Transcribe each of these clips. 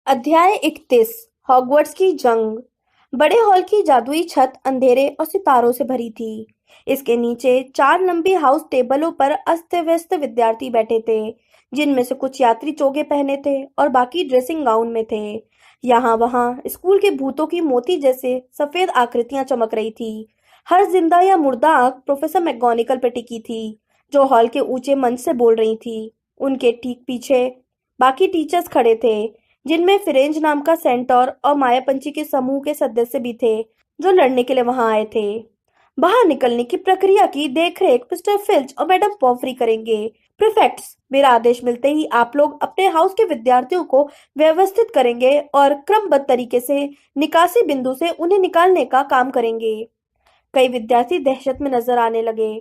अध्याय 31। हॉगवर्ट्स की जंग। बड़े हॉल की जादुई छत अंधेरे और सितारों से भरी थी। इसके नीचे 4 लंबी हाउस टेबलों पर अस्त व्यस्त विद्यार्थी बैठे थे, जिनमें से कुछ यात्री चोगे पहने थे और बाकी ड्रेसिंग गाउन में थे। यहाँ वहाँ स्कूल के भूतों की मोती जैसे सफेद आकृतियां चमक रही थी। हर जिंदा या मुर्दा आंख प्रोफेसर मैकगोनिकल पे टिकी थी, जो हॉल के ऊंचे मंच से बोल रही थी। उनके ठीक पीछे बाकी टीचर्स खड़े थे, जिनमें फिरेंज नाम का सेंटोर और मायापंची के समूह के सदस्य भी थे, जो लड़ने के लिए वहां आए थे। बाहर निकलने की प्रक्रिया की देखरेख मिस्टर फिल्च और मैडम पॉम्फ्री करेंगे। प्रीफेक्ट्स, मेरा आदेश मिलते ही आप लोग अपने हाउस के विद्यार्थियों को व्यवस्थित करेंगे और क्रमबद्ध तरीके से निकासी बिंदु से उन्हें निकालने का काम करेंगे। कई विद्यार्थी दहशत में नजर आने लगे।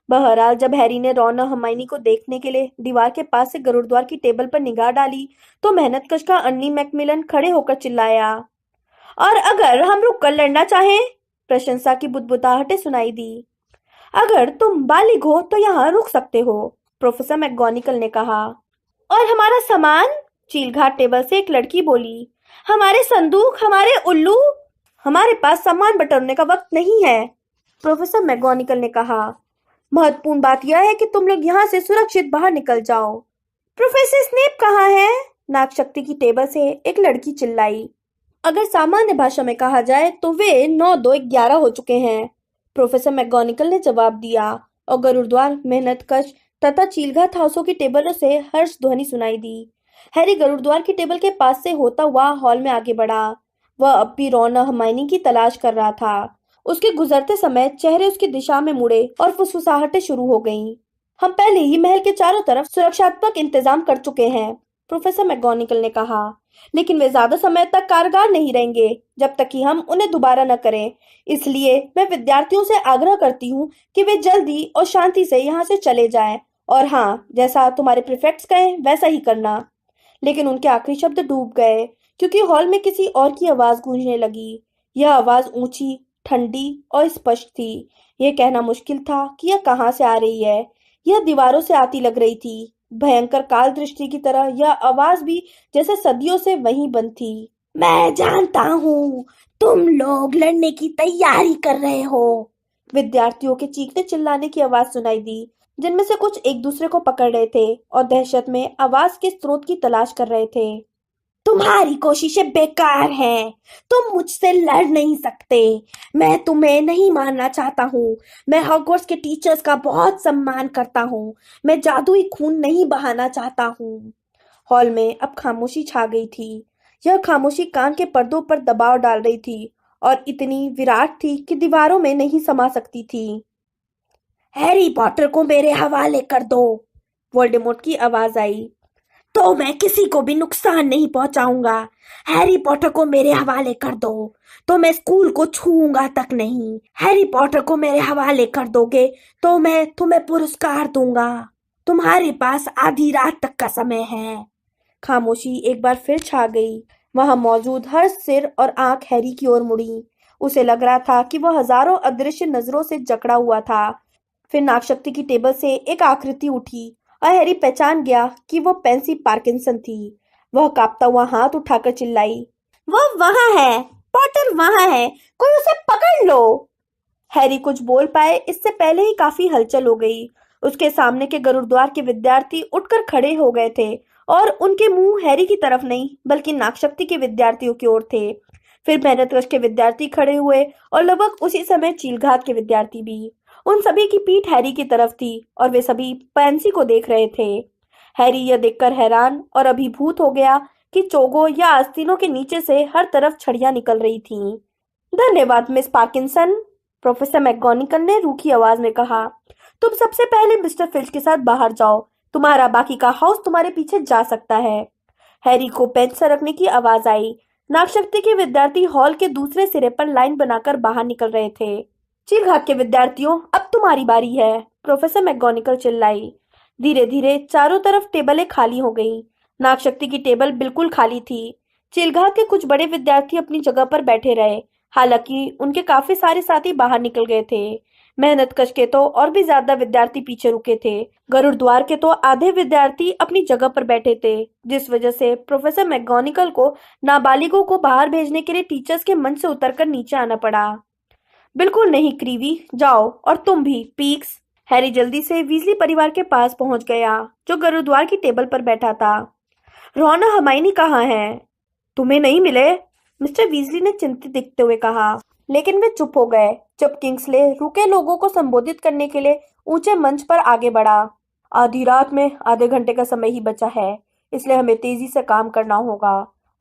बहरहाल जब हैरी ने रॉन और हर्माइनी को देखने के लिए दीवार के पास से गुरुद्वार की टेबल पर निगाह डाली, तो मेहनतकश का अर्नी मैकमिलन खड़े होकर चिल्लाया, और अगर हम रुक कर लड़ना चाहें? प्रशंसा की बुदबुदाहटें सुनाई दी। अगर तुम बालिग हो तो यहाँ रुक सकते हो, प्रोफेसर मैकगोनिकल ने कहा। और हमारा सामान? चीलघाट टेबल से एक लड़की बोली। हमारे संदूक, हमारे उल्लू? हमारे पास सामान बटोरने का वक्त नहीं है, प्रोफेसर मैकगोनिकल ने कहा। महत्वपूर्ण बात यह है कि तुम लोग यहाँ से सुरक्षित बाहर निकल जाओ। प्रोफेसर स्नेप कहाँ है? नागशक्ति की टेबल से एक लड़की चिल्लाई। अगर सामान्य भाषा में कहा जाए तो वे 9 2 11 हो चुके हैं, प्रोफेसर मैकगोनिकल ने जवाब दिया, और गुरुद्वार, मेहनतकश तथा चीलघाट हाउसों की टेबलों से हर्ष ध्वनि सुनाई दी। हैरी गुरुद्वार की टेबल के पास से होता हुआ हॉल में आगे बढ़ा। वह अब भी रॉन और हर्माइनी की तलाश कर रहा था। उसके गुजरते समय चेहरे उसकी दिशा में मुड़े और फुसफुसाहटें शुरू हो गईं। हम पहले ही महल के चारों तरफ सुरक्षात्मक इंतजाम कर चुके हैं, प्रोफेसर मैकगोनिकल ने कहा, लेकिन वे ज्यादा समय तक कारगर नहीं रहेंगे जब तक कि हम उन्हें दोबारा न करें। इसलिए मैं विद्यार्थियों से आग्रह करती हूँ कि वे जल्दी और शांति से यहाँ से चले जाएं, और हाँ, जैसा तुम्हारे प्रीफेक्ट्स कहें वैसा ही करना। लेकिन उनके आखिरी शब्द डूब गए, क्योंकि हॉल में किसी और की आवाज गूंजने लगी। यह आवाज ऊंची, ठंडी और स्पष्ट थी। यह कहना मुश्किल था कि यह कहाँ से आ रही है। यह दीवारों से आती लग रही थी, भयंकर काल दृष्टि की तरह। यह आवाज भी जैसे सदियों से वहीं बंद थी। मैं जानता हूँ तुम लोग लड़ने की तैयारी कर रहे हो, विद्यार्थियों के चीखने चिल्लाने की आवाज सुनाई दी, जिनमें से कुछ एक दूसरे को पकड़ रहे थे और दहशत में आवाज के स्रोत की तलाश कर रहे थे। तुम्हारी कोशिशें बेकार हैं। तुम मुझसे लड़ नहीं सकते। मैं तुम्हें नहीं मारना चाहता हूँ। मैं हॉगवर्ट्स के टीचर्स का बहुत सम्मान करता हूँ। मैं जादुई खून नहीं बहाना चाहता हूँ। हॉल में अब खामोशी छा गई थी। यह खामोशी कान के पर्दों पर दबाव डाल रही थी और इतनी विराट थी कि दीवारों में नहीं समा सकती थी। हैरी पॉटर को मेरे हवाले कर दो, वोल्डेमॉर्ट की आवाज आई। तो मैं किसी को भी नुकसान नहीं पहुंचाऊंगा। हैरी पॉटर को मेरे हवाले कर दो तो मैं स्कूल को छूऊंगा तक नहीं। हैरी पॉटर को मेरे हवाले कर दोगे तो मैं तुम्हें पुरस्कार दूंगा। तुम्हारे पास आधी रात तक का समय है। खामोशी एक बार फिर छा गई। वहां मौजूद हर सिर और आंख हैरी की ओर मुड़ी। उसे लग रहा था कि वह हजारों अदृश्य नजरों से जकड़ा हुआ था। फिर नागशक्ति की टेबल से एक आकृति उठी और हैरी पहचान गया कि वो पेंसी पार्किंसन थी। वह कांपता हुआ हाथ उठाकर चिल्लाई, वह वहां है, पॉटर वहां है, कोई उसे पकड़ लो। हैरी कुछ बोल पाए इससे पहले ही काफी हलचल हो गई। उसके सामने के गुरुद्वार के विद्यार्थी उठकर खड़े हो गए थे और उनके मुंह हैरी की तरफ नहीं बल्कि नागशक्ति के विद्यार्थियों की ओर थे। फिर मेहनतकश के विद्यार्थी खड़े हुए और लगभग उसी समय चीलघाट के विद्यार्थी भी। उन सभी की पीठ हैरी की तरफ थी और वे सभी पेंसी को देख रहे थे। हैरी यह देखकर हैरान और अभिभूत हो गया कि चोगों या आस्तीनों के नीचे से हर तरफ छड़ियां निकल रही थीं। धन्यवाद मिस पार्किंसन, प्रोफेसर मैकगोनिकल ने रूखी आवाज में कहा। तुम सबसे पहले मिस्टर फिल्च के साथ बाहर जाओ। तुम्हारा बाकी का हाउस तुम्हारे पीछे जा सकता है। हैरी को बेंच सरकने की आवाज आई। नागशक्ति के विद्यार्थी हॉल के दूसरे सिरे पर लाइन बनाकर बाहर निकल रहे थे। चीलघाट के विद्यार्थियों, अब तुम्हारी बारी है, प्रोफेसर मैकगोनिकल चिल्लाई। धीरे धीरे चारों तरफ टेबलें खाली हो गईं। नागशक्ति की टेबल बिल्कुल खाली थी। चीलघाट के कुछ बड़े विद्यार्थी अपनी जगह पर बैठे रहे, हालांकि उनके काफी सारे साथी बाहर निकल गए थे। मेहनतकश के तो और भी ज्यादा विद्यार्थी पीछे रुके थे। गरुड़ द्वार के तो आधे विद्यार्थी अपनी जगह पर बैठे थे, जिस वजह से प्रोफेसर मैगोनिकल को नाबालिगों को बाहर भेजने के लिए टीचर्स के मंच से उतरकर नीचे आना पड़ा। बिल्कुल नहीं क्रीवी, जाओ, और तुम भी पीक्स। हैरी जल्दी से वीजली परिवार के पास पहुंच गया, जो गुरुद्वार की टेबल पर बैठा था। रॉन और हर्माइनी कहाँ हैं? तुम्हें नहीं मिले? मिस्टर वीजली ने चिंतित दिखते हुए कहा। लेकिन वे चुप हो गए जब किंग्सले रुके लोगों को संबोधित करने के लिए ऊंचे मंच पर आगे बढ़ा। आधी रात में आधे घंटे का समय ही बचा है, इसलिए हमें तेजी से काम करना होगा।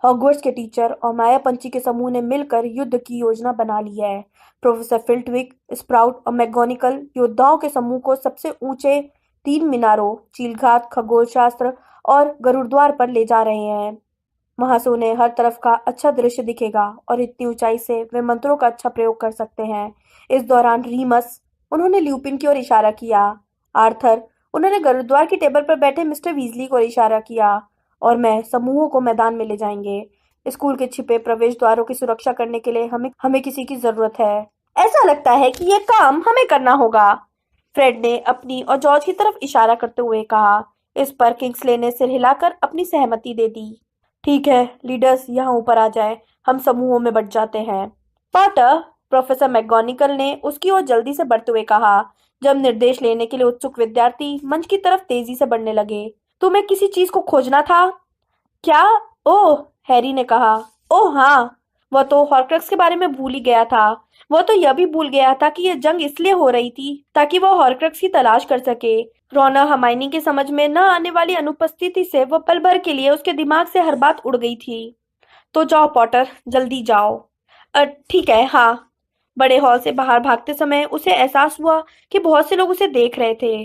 हॉगवर्ट्स के टीचर और मायापंछी के समूह ने मिलकर युद्ध की योजना बना ली है। प्रोफेसर फिल्टविक, स्प्राउट और मैगोनिकल योद्धाओं के समूह को सबसे ऊंचे 3 मीनारों, चीलघात, खगोलशास्त्र और गरुड़द्वार पर ले जा रहे हैं। वहां से उन्हें हर तरफ का अच्छा दृश्य दिखेगा और इतनी ऊंचाई से वे मंत्रों का अच्छा प्रयोग कर सकते हैं। इस दौरान रीमस, उन्होंने ल्यूपिन की ओर इशारा किया, आर्थर, उन्होंने गरुद्वार की टेबल पर बैठे मिस्टर वीजली को इशारा किया, और मैं समूहों को मैदान में ले जाएंगे। स्कूल के छिपे प्रवेश द्वारों की सुरक्षा करने के लिए हमें हमें किसी की जरूरत है। ऐसा लगता है कि यह काम हमें करना होगा, फ्रेड ने अपनी और जॉर्ज की तरफ इशारा करते हुए कहा। इस पर किंग्सले ने सिर हिलाकर अपनी सहमति दे दी। ठीक है, लीडर्स यहाँ ऊपर आ जाए, हम समूहों में बंट जाते हैं। पॉटर, प्रोफेसर मैगोनिकल ने उसकी ओर जल्दी से बढ़ते हुए कहा, जब निर्देश लेने के लिए उत्सुक विद्यार्थी मंच की तरफ तेजी से बढ़ने लगे। तुम्हें किसी चीज को खोजना था क्या? ओह, हैरी ने कहा। ओह हाँ, वह तो हॉर्क्रक्स के बारे में भूल ही गया था। वह तो यह भी भूल गया था कि यह जंग इसलिए हो रही थी ताकि वह हॉर्क्रक्स की तलाश कर सके। रोना हर्माइनी के समझ में न आने वाली अनुपस्थिति से वह पल भर के लिए उसके दिमाग से हर बात उड़ गई थी। तो जाओ पॉटर, जल्दी जाओ। ठीक है, हाँ। बड़े हॉल से बाहर भागते समय उसे एहसास हुआ कि बहुत से लोग उसे देख रहे थे।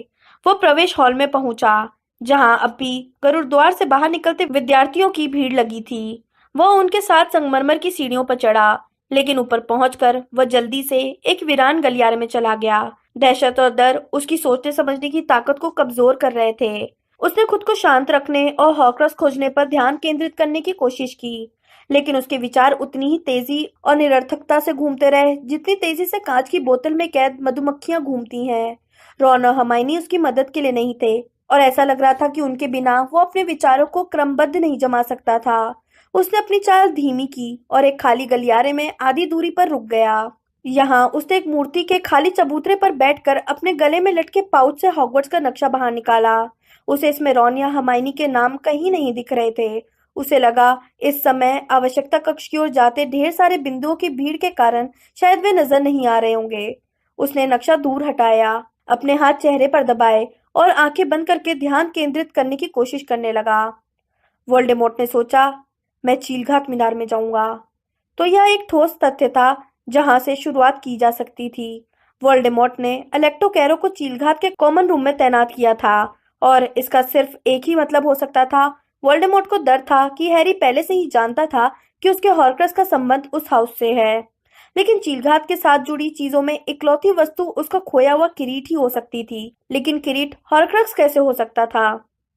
वो प्रवेश हॉल में पहुंचा, जहां अब भी गरुड़द्वार से बाहर निकलते विद्यार्थियों की भीड़ लगी थी। वह उनके साथ संगमरमर की सीढ़ियों पर चढ़ा, लेकिन ऊपर पहुंचकर वह जल्दी से एक वीरान गलियारे में चला गया। दहशत और डर उसकी सोचने समझने की ताकत को कमजोर कर रहे थे। उसने खुद को शांत रखने और हॉर्क्रक्स खोजने पर ध्यान केंद्रित करने की कोशिश की, लेकिन उसके विचार उतनी ही तेजी और निरर्थकता से घूमते रहे जितनी तेजी से कांच की बोतल में कैद मधुमक्खियां घूमती हैं। रॉन और हर्माइनी उसकी मदद के लिए नहीं थे, और ऐसा लग रहा था कि उनके बिना वो अपने विचारों को क्रमबद्ध नहीं जमा सकता था। उसने अपनी चाल धीमी की और एक खाली गलियारे में आधी दूरी पर रुक गया। यहाँ उसने एक मूर्ति के खाली चबूतरे पर बैठकर अपने गले में लटके पाउच से हॉगवर्ट्स का नक्शा बाहर निकाला। उसे इसमें रॉन या हर्माइनी के नाम कहीं नहीं दिख रहे थे। उसे लगा इस समय आवश्यकता कक्ष की ओर जाते ढेर सारे बिंदुओं की भीड़ के कारण शायद वे नजर नहीं आ रहे होंगे। उसने नक्शा दूर हटाया, अपने हाथ चेहरे पर दबाए और आंखें बंद करके ध्यान केंद्रित करने की कोशिश करने लगा। वोल्डेमॉर्ट ने सोचा, मैं चीलघात मीनार में जाऊंगा। तो यह एक ठोस तथ्य था जहां से शुरुआत की जा सकती थी। वोल्डेमॉर्ट ने अलेक्टो कैरो को चीलघात के कॉमन रूम में तैनात किया था, और इसका सिर्फ एक ही मतलब हो सकता था। वोल्डेमॉर्ट को डर था कि हैरी पहले से ही जानता था कि उसके हॉर्क्रक्स का संबंध उस हाउस से है, लेकिन चीलघात के साथ जुड़ी चीजों में इकलौती वस्तु उसका खोया हुआ किरीट ही हो सकती थी। लेकिन किरीट हॉर्क्रक्स कैसे हो सकता था?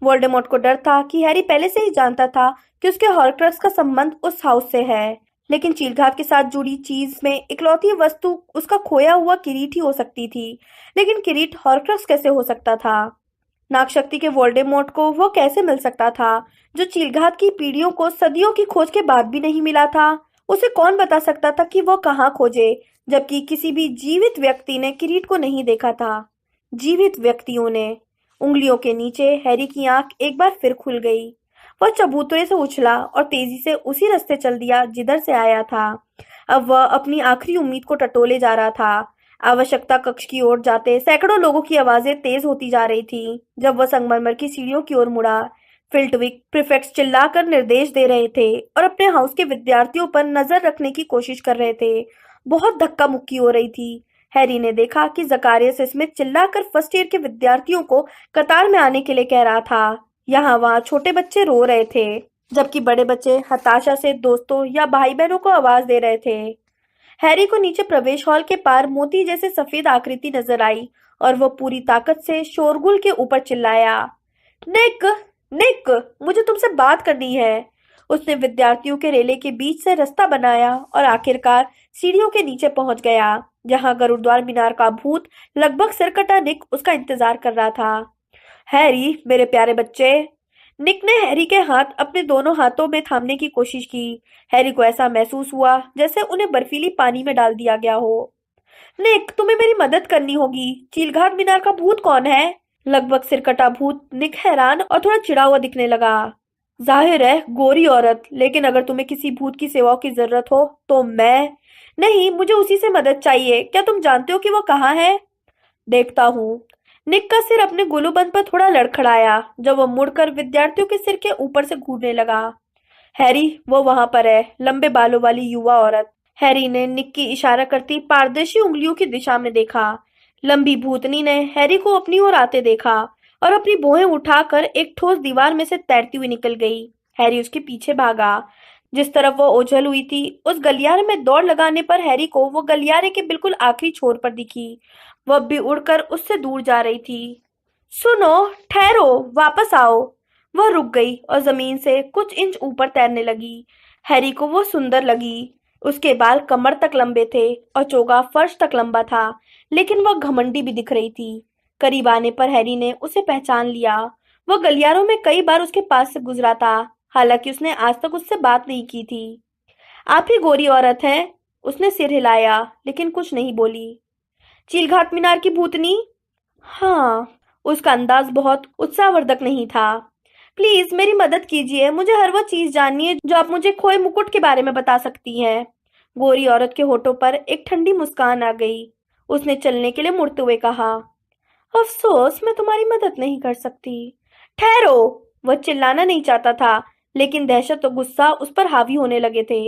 वोल्डेमॉर्ट को डर था कि हैरी पहले से ही जानता था कि उसके हॉर्क्रक्स का संबंध उस हाउस से है, लेकिन चीलघात के साथ जुड़ी चीज में इकलौती वस्तु उसका खोया हुआ किरीट ही हो सकती थी। लेकिन किरीट हॉर्क्रक्स कैसे हो सकता था? नागशक्ति के वोल्डेमॉर्ट को वो कैसे मिल सकता था जो चीलघात की पीढ़ियों को सदियों की खोज के बाद भी नहीं मिला था? उसे कौन बता सकता था कि वो कहाँ खोजे, जबकि किसी भी जीवित व्यक्ति ने किरीट को नहीं देखा था। जीवित व्यक्तियों ने। उंगलियों के नीचे हैरी की आंख एक बार फिर खुल गई। वह चबूतरे से उछला और तेजी से उसी रास्ते चल दिया जिधर से आया था। अब वह अपनी आखिरी उम्मीद को टटोले जा रहा था। आवश्यकता कक्ष की ओर जाते सैकड़ों लोगों की आवाजें तेज होती जा रही थी। जब वह संगमरमर की सीढ़ियों की ओर मुड़ा, फिल्टविक प्रीफेक्ट्स चिल्लाकर निर्देश दे रहे थे और अपने हाउस के विद्यार्थियों पर नजर रखने की कोशिश कर रहे थे। बहुत धक्का मुक्की हो रही थी। हैरी ने देखा कि ज़कारियस स्मिथ चिल्लाकर फर्स्ट ईयर के विद्यार्थियों को कतार में आने के लिए कह रहा था। यहाँ वहाँ छोटे बच्चे रो रहे थे, जबकि बड़े बच्चे हताशा से दोस्तों या भाई बहनों को आवाज दे रहे थे। हैरी को नीचे प्रवेश हॉल के पार मोती जैसे सफेद आकृति नजर आई और वो पूरी ताकत से शोरगुल के ऊपर चिल्लाया, निक, निक, मुझे तुमसे बात करनी है। उसने विद्यार्थियों के रेले के बीच से रास्ता बनाया और आखिरकार सीढ़ियों के नीचे पहुंच गया। जहां गुरुद्वार मीनार का भूत लगभग सिरकटा निक उसका इंतजार कर रहा था। हैरी, मेरे प्यारे बच्चे। निक ने हैरी के हाथ अपने दोनों हाथों में थामने की कोशिश की। हैरी को ऐसा महसूस हुआ जैसे उन्हें बर्फीली पानी में डाल दिया गया हो। निक, तुम्हें मेरी मदद करनी होगी। चीलघाट मीनार का भूत कौन है? लगभग सिरकटा भूत निक हैरान और थोड़ा चिढ़ा हुआ दिखने लगा। जाहिर है, गोरी औरत। लेकिन अगर तुम्हें किसी भूत की सेवाओं की जरूरत हो तो मैं। नहीं, मुझे उसी से मदद चाहिए। क्या तुम जानते हो कि वो कहाँ है? देखता हूँ। निक का सिर अपने गोलूबंद पर थोड़ा लड़खड़ाया जब वो मुड़कर विद्यार्थियों के सिर के ऊपर से घूरने लगा। हैरी, वो वहां पर है, लंबे बालों वाली युवा औरत। हैरी ने निक की इशारा करती पारदर्शी उंगलियों की दिशा में देखा। लंबी भूतनी ने हैरी को अपनी ओर आते देखा और अपनी भौहें उठाकर एक ठोस दीवार में से तैरती हुई निकल गई। हैरी उसके पीछे भागा। जिस तरफ वो ओझल हुई थी, उस गलियारे में दौड़ लगाने पर हैरी को वो गलियारे के बिल्कुल आखिरी छोर पर दिखी। वह भी उड़कर उससे दूर जा रही थी। सुनो, ठहरो, वापस आओ। वह रुक गई और जमीन से कुछ इंच ऊपर तैरने लगी। हैरी को वो सुंदर लगी। उसके बाल कमर तक लंबे थे और चोगा फर्श तक लंबा था, लेकिन वह घमंडी भी दिख रही थी। करीब आने पर हैरी ने उसे पहचान लिया। वह गलियारों में कई बार उसके पास से गुजरा था, हालांकि उसने आज तक उससे बात नहीं की थी। आप ही गोरी औरत हैं? उसने सिर हिलाया, लेकिन कुछ नहीं बोली। चीलघाट मीनार की भूतनी? हाँ। उसका अंदाज बहुत उत्साहवर्धक नहीं था। प्लीज मेरी मदद कीजिए, मुझे हर वो चीज जाननी है जो आप मुझे खोए मुकुट के बारे में बता सकती हैं। गोरी औरत के होठों पर एक ठंडी मुस्कान आ गई। उसने चलने के लिए मुड़ते हुए कहा, अफसोस, मैं तुम्हारी मदद नहीं कर सकती। ठहरो। वह चिल्लाना नहीं चाहता था, लेकिन दहशत और गुस्सा उस पर हावी होने लगे थे।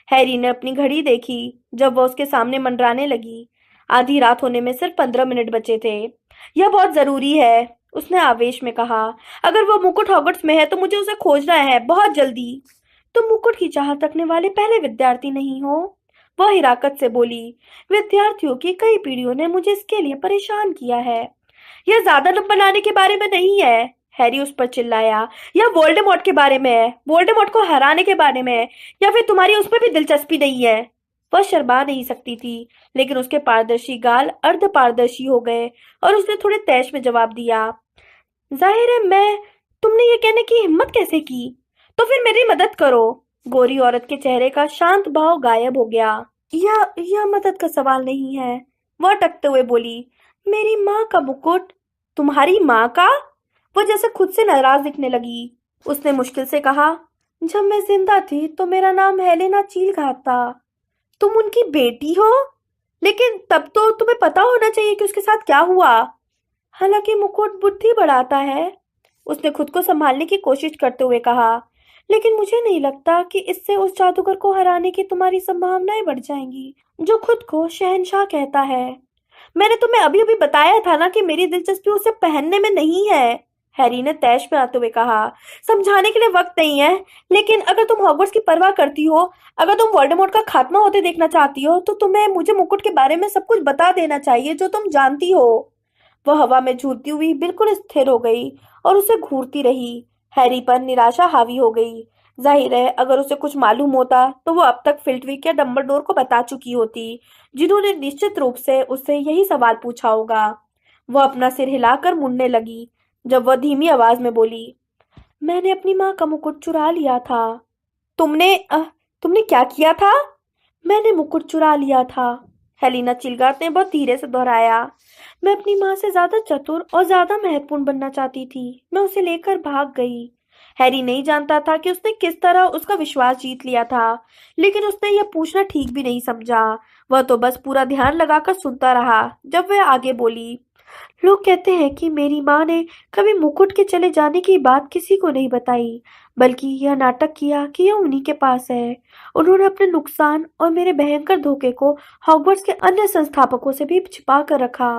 हैरी ने अपनी घड़ी देखी जब वह उसके सामने मंडराने लगी। आधी रात होने में सिर्फ 15 मिनट बचे थे। यह बहुत जरूरी है, उसने आवेश में कहा। अगर वो मुकुट हॉगवर्ट्स में है तो मुझे उसे खोजना है, बहुत जल्दी। तुम मुकुट की चाहत रखने वाले पहले विद्यार्थी नहीं हो, वह हिराकत से बोली। विद्यार्थियों की कई पीढ़ियों ने मुझे इसके लिए परेशान किया है। यह ज्यादा नंबर लाने के बारे में नहीं है, हैरी उस पर चिल्लाया। यह वोल्डेमॉर्ट के बारे में है, वोल्डेमॉर्ट को हराने के बारे में है। या फिर तुम्हारी उसमें भी दिलचस्पी नहीं है? वह शर्मा नहीं सकती थी, लेकिन उसके पारदर्शी गाल अर्ध पारदर्शी हो गए और उसने थोड़े तैश में जवाब दिया, जाहिर है मैं। तुमने ये कहने की हिम्मत कैसे की? तो फिर मेरी मदद करो। गोरी औरत के चेहरे का शांत भाव गायब हो गया। यह मदद का सवाल नहीं है, वह अटकते हुए बोली। मेरी माँ का मुकुट? तुम्हारी माँ का? वह जैसे खुद से नाराज दिखने लगी। उसने मुश्किल से कहा, जब मैं जिंदा थी तो मेरा नाम हेलेना चीलघाट था। तुम उनकी बेटी हो? लेकिन तब तो तुम्हें पता होना चाहिए कि उसके साथ क्या हुआ। हालांकि मुकुट बुद्धि बढ़ाता है, उसने खुद को संभालने की कोशिश करते हुए कहा। लेकिन मुझे नहीं लगता कि इससे उस जादूगर को हराने की तुम्हारी संभावनाएं बढ़ जाएंगी, जो खुद को शहंशाह कहता है। मैंने तुम्हें अभी अभी बताया था ना कि मेरी दिलचस्पी उसे पहनने में नहीं है, हैरी ने तैश में आते हुए कहा। समझाने के लिए वक्त नहीं है, लेकिन अगर तुम हॉगवर्ट्स की परवाह करती हो, अगर तुम वोल्डेमॉर्ट का खात्मा होते देखना चाहती हो, तो तुम्हें मुझे मुकुट के बारे में सब कुछ बता देना चाहिए जो तुम जानती हो। वह हवा में झूलती हुई बिल्कुल स्थिर हो गई और उसे घूरती रही। हैरी पर निराशा हावी हो गई। जाहिर है, अगर उसे कुछ मालूम होता तो वो अब तक फिल्टविक या डंबलडोर को बता चुकी होती, जिन्होंने निश्चित रूप से उससे यही सवाल पूछा होगा। वह अपना सिर हिलाकर मुड़ने लगी जब वह धीमी आवाज में बोली, मैंने अपनी माँ का मुकुट चुरा लिया था। तुमने क्या किया था? मैंने मुकुट चुरा लिया था, हेलिना चिलगाट ने बहुत धीरे से दोहराया। मैं अपनी माँ से ज्यादा चतुर और ज्यादा महत्वपूर्ण बनना चाहती थी। मैं उसे लेकर भाग गई। हैरी नहीं जानता था कि उसने किस तरह उसका विश्वास जीत लिया था, लेकिन उसने यह पूछना ठीक भी नहीं समझा। वह तो बस पूरा ध्यान लगाकर सुनता रहा जब वह आगे बोली, लोग कहते हैं कि मेरी माँ ने कभी मुकुट के चले जाने की बात किसी को नहीं बताई, बल्कि यह नाटक किया कि यह उन्हीं के पास है। उन्होंने अपने नुकसान और मेरे भयंकर धोखे को हॉगवर्ट्स के अन्य संस्थापकों से भी छिपा कर रखा।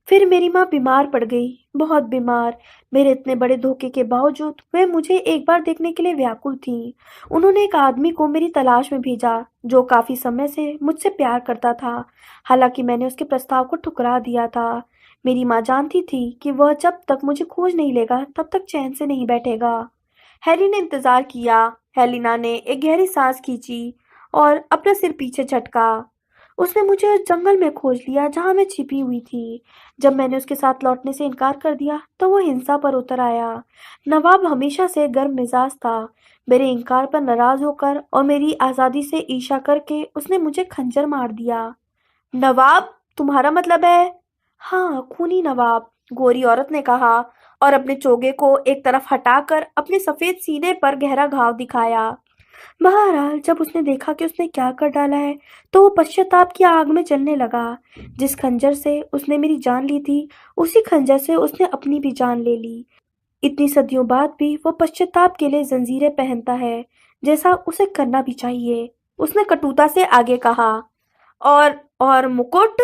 फिर मेरी माँ बीमार पड़ गई, बहुत बीमार। मेरे इतने बड़े धोखे के बावजूद वे मुझे एक बार देखने के लिए व्याकुल थी। उन्होंने एक आदमी को मेरी तलाश में भेजा जो काफी समय से मुझसे प्यार करता था, हालांकि मैंने उसके प्रस्ताव को ठुकरा दिया था। मेरी माँ जानती थी कि वह जब तक मुझे खोज नहीं लेगा तब तक चैन से नहीं बैठेगा। हैरी ने इंतजार किया। हेलिना ने एक गहरी सांस खींची और अपना सिर पीछे झटका। उसने मुझे उस जंगल में खोज लिया जहां मैं छिपी हुई थी। जब मैंने उसके साथ लौटने से इनकार कर दिया तो वो हिंसा पर उतर आया। नवाब हमेशा से गर्म मिजाज था। मेरे इनकार पर नाराज होकर और मेरी आजादी से ईर्ष्या करके उसने मुझे खंजर मार दिया। नवाब, तुम्हारा मतलब है? हाँ, खूनी नवाब, गोरी औरत ने कहा और अपने चोगे को एक तरफ हटाकर अपने सफेद सीने पर गहरा घाव दिखाया। बहरहाल जब उसने देखा कि उसने क्या कर डाला है तो वो पश्चाताप की आग में जलने लगा। जिस खंजर से उसने मेरी जान ली थी उसी खंजर से उसने अपनी भी जान ले ली। इतनी सदियों बाद भी वो पश्चाताप के लिए जंजीरें पहनता है, जैसा उसे करना भी चाहिए। उसने कटुता से आगे कहा। और मुकुट?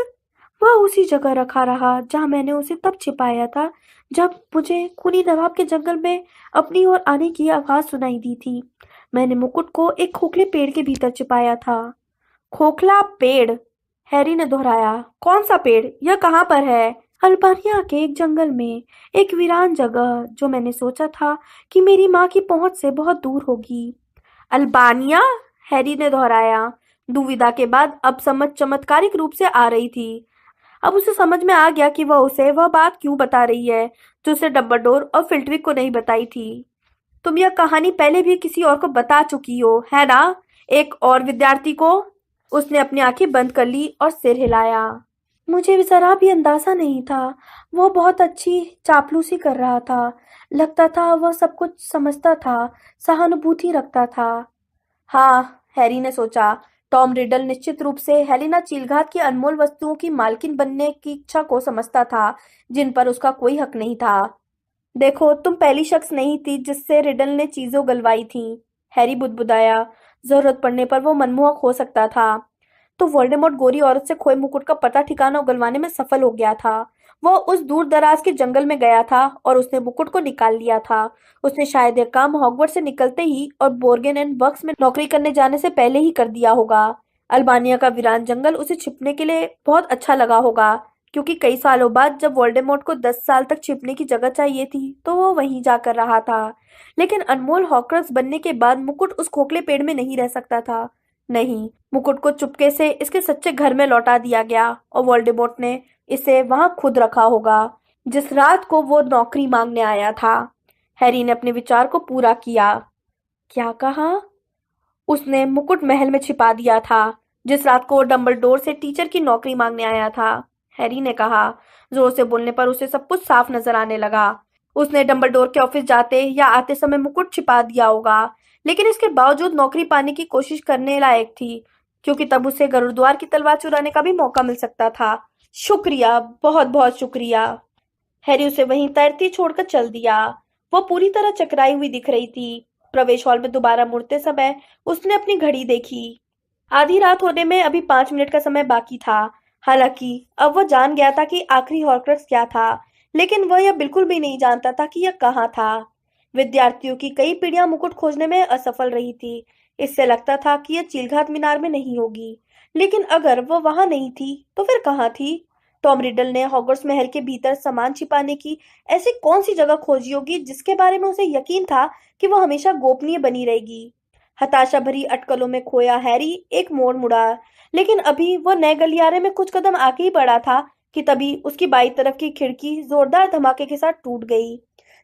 वह उसी जगह रखा रहा जहां मैंने उसे तब छिपाया था जब मुझे खूनी नवाब के जंगल में अपनी ओर आने की आवाज सुनाई दी थी। मैंने मुकुट को एक खोखले पेड़ के भीतर छिपाया था। खोखला पेड़? हैरी ने दोहराया। कौन सा पेड़? यह कहाँ पर है? अल्बानिया के एक जंगल में, एक वीरान जगह जो मैंने सोचा था कि मेरी माँ की पहुंच से बहुत दूर होगी। अल्बानिया? हैरी ने दोहराया। दुविधा के बाद अब समझ चमत्कारिक रूप से आ रही थी। अब उसे समझ में आ गया कि वह उसे वह बात क्यों बता रही है जो उसे डम्बलडोर और फिल्ट्रिक को नहीं बताई थी। तुम यह कहानी पहले भी किसी और को बता चुकी हो, है ना? एक और विद्यार्थी को? उसने अपनी आंखें बंद कर ली और सिर हिलाया। मुझे भी जरा भी अंदाजा नहीं था। वह बहुत अच्छी चापलूसी कर रहा था। लगता था वह सब कुछ समझता था, सहानुभूति रखता था। हाँ, हैरी ने सोचा, टॉम रिडल निश्चित रूप से हेलेना चीलघात की अनमोल वस्तुओं की मालकिन बनने की इच्छा को समझता था, जिन पर उसका कोई हक नहीं था। देखो, तुम पहली शख्स नहीं थी जिससे रिडल ने चीजें गलवाई थीं। हैरी बुदबुदाया। जरूरत पड़ने पर वो मनमोहक हो सकता था। तो वोल्डेमॉर्ट गोरी औरत से खोए मुकुट का पता ठिकाना उगलवाने में सफल हो गया था। वह उस दूर दराज के जंगल में गया था और उसने मुकुट को निकाल लिया था। उसने शायद यह काम हॉगवर्ट्स से निकलते ही और बोर्गेन एंड बक्स में नौकरी करने जाने से पहले ही कर दिया होगा। अल्बानिया का वीरान जंगल उसे छिपने के लिए बहुत अच्छा लगा होगा, क्योंकि कई सालों बाद जब वोल्डेमॉर्ट को 10 साल तक छिपने की जगह चाहिए थी तो वो वहीं जाकर रहा था। लेकिन अनमोल हॉर्क्रक्स बनने के बाद मुकुट उस खोखले पेड़ में नहीं रह सकता था। नहीं, मुकुट को चुपके से इसके सच्चे घर में लौटा दिया गया और वोल्डेमॉर्ट ने इसे वहां खुद रखा होगा, जिस रात को वो नौकरी मांगने आया था। हैरी ने अपने विचार को पूरा किया। क्या कहा? उसने मुकुट महल में छिपा दिया था, जिस रात को वो डंबलडोर से टीचर की नौकरी मांगने आया था। हैरी ने कहा। जोर से बोलने पर उसे सब कुछ साफ नजर आने लगा। उसने डंबलडोर के ऑफिस जाते या आते समय मुकुट छिपा दिया होगा, लेकिन इसके बावजूद नौकरी पाने की कोशिश करने लायक थी, क्योंकि तब उसे गरुड़द्वार की तलवार चुराने का भी मौका मिल सकता था। शुक्रिया, बहुत बहुत शुक्रिया। हैरी उसे वहीं तैरती छोड़कर चल दिया। वो पूरी तरह चकराई हुई दिख रही थी। प्रवेश हॉल में दोबारा मुड़ते समय उसने अपनी घड़ी देखी। आधी रात होने में अभी 5 मिनट का समय बाकी था। हालांकि अब वह जान गया था कि आखिरी हॉर्क्रक्स क्या था, लेकिन वह यह बिल्कुल भी नहीं जानता था कि यह कहाँ था। विद्यार्थियों की कई पीढ़ियां मुकुट खोजने में असफल रही थी। इससे लगता था कि यह चीलघात मीनार में नहीं होगी, लेकिन अगर वह वहां नहीं थी तो फिर कहाँ थी? टॉम रिडल ने हॉगवर्ट्स महल के भीतर सामान छिपाने की ऐसी कौन सी जगह खोजी होगी जिसके बारे में उसे यकीन था कि वह हमेशा गोपनीय बनी रहेगी? हताशा भरी अटकलों में खोया हैरी एक मोड़ मुड़ा, लेकिन अभी वह नए गलियारे में कुछ कदम आगे ही बढ़ा था कि तभी उसकी बाईं तरफ की खिड़की जोरदार धमाके के साथ टूट गई।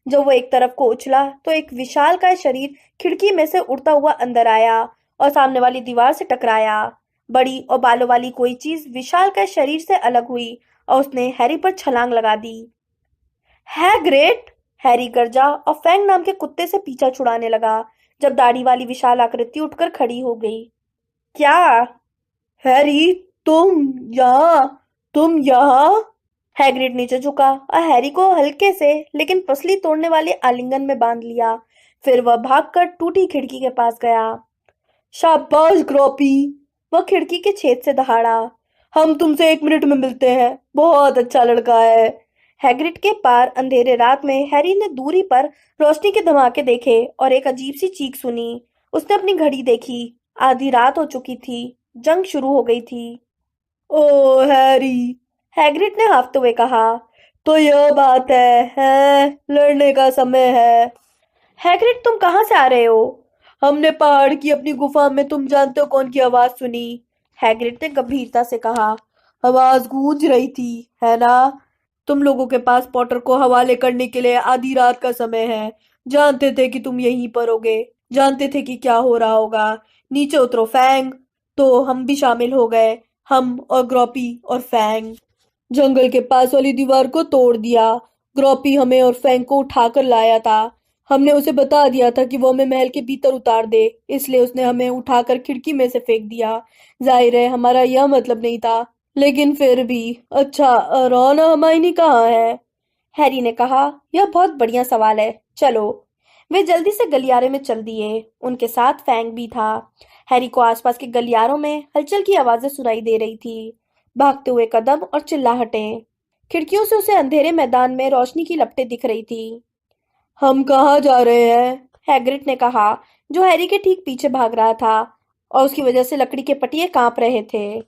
जब वो एक तरफ को उछला तो एक विशालकाय शरीर खिड़की में से उड़ता हुआ अंदर आया और सामने वाली दीवार से टकराया। बड़ी और बालों वाली कोई चीज विशालकाय शरीर से अलग हुई और उसने हैरी पर छलांग लगा दी। हैग्रिड! हैरी गरजा और फैंग नाम के कुत्ते से पीछा छुड़ाने लगा, जब दाढ़ी वाली विशाल आकृति उठकर खड़ी हो गई। क्या? हैरी, तुम यहाँ? हैग्रिड नीचे झुका और हैरी को हल्के से लेकिन पसली तोड़ने वाले आलिंगन में बांध लिया। फिर वह भागकर टूटी खिड़की के पास गया। शाबाश ग्रोपी! वह खिड़की के छेद से दहाड़ा। हम तुमसे 1 मिनट में मिलते हैं। बहुत अच्छा लड़का है। हैग्रिड के पार अंधेरे रात में हैरी ने दूरी पर रोशनी के धमाके देखे और एक अजीब सी चीख सुनी। उसने अपनी घड़ी देखी। आधी रात हो चुकी थी। जंग शुरू हो गई थी। ओ हैरी! हैग्रिड ने हाँफते हुए कहा। तो यह बात है लड़ने का समय है। हैग्रिड, तुम कहाँ से आ रहे हो? हमने पहाड़ की अपनी गुफा में तुम जानते हो कौन की आवाज सुनी। हैग्रिड ने गंभीरता से कहा। आवाज गूंज रही थी, है ना? तुम लोगों के पास पॉटर को हवाले करने के लिए आधी रात का समय है। जानते थे कि तुम यहीं पर होगे, जानते थे कि क्या हो रहा होगा। नीचे उतरो फैंग। तो हम भी शामिल हो गए, हम और ग्रोपी और फैंग। जंगल के पास वाली दीवार को तोड़ दिया। ग्रोपी हमें और फैंग को उठाकर लाया था। हमने उसे बता दिया था कि वो हमें महल के भीतर उतार दे, इसलिए उसने हमें उठाकर खिड़की में से फेंक दिया। जाहिर है हमारा यह मतलब नहीं था, लेकिन फिर भी। अच्छा, रॉन और हर्माइनी कहाँ है? हैरी ने कहा। यह बहुत बढ़िया सवाल है, चलो। वे जल्दी से गलियारे में चल दिए। उनके साथ फैंग भी था। हैरी को आसपास के गलियारों में हलचल की आवाजें सुनाई दे रही थी, भागते हुए कदम और चिल्लाहटें। खिड़कियों से उसे अंधेरे मैदान में रोशनी की लपटें दिख रही थी। हम कहाँ जा रहे हैं? हैग्रिड ने कहा, जो हैरी के ठीक पीछे भाग रहा था और उसकी वजह से लकड़ी के पटिये कांप रहे थे।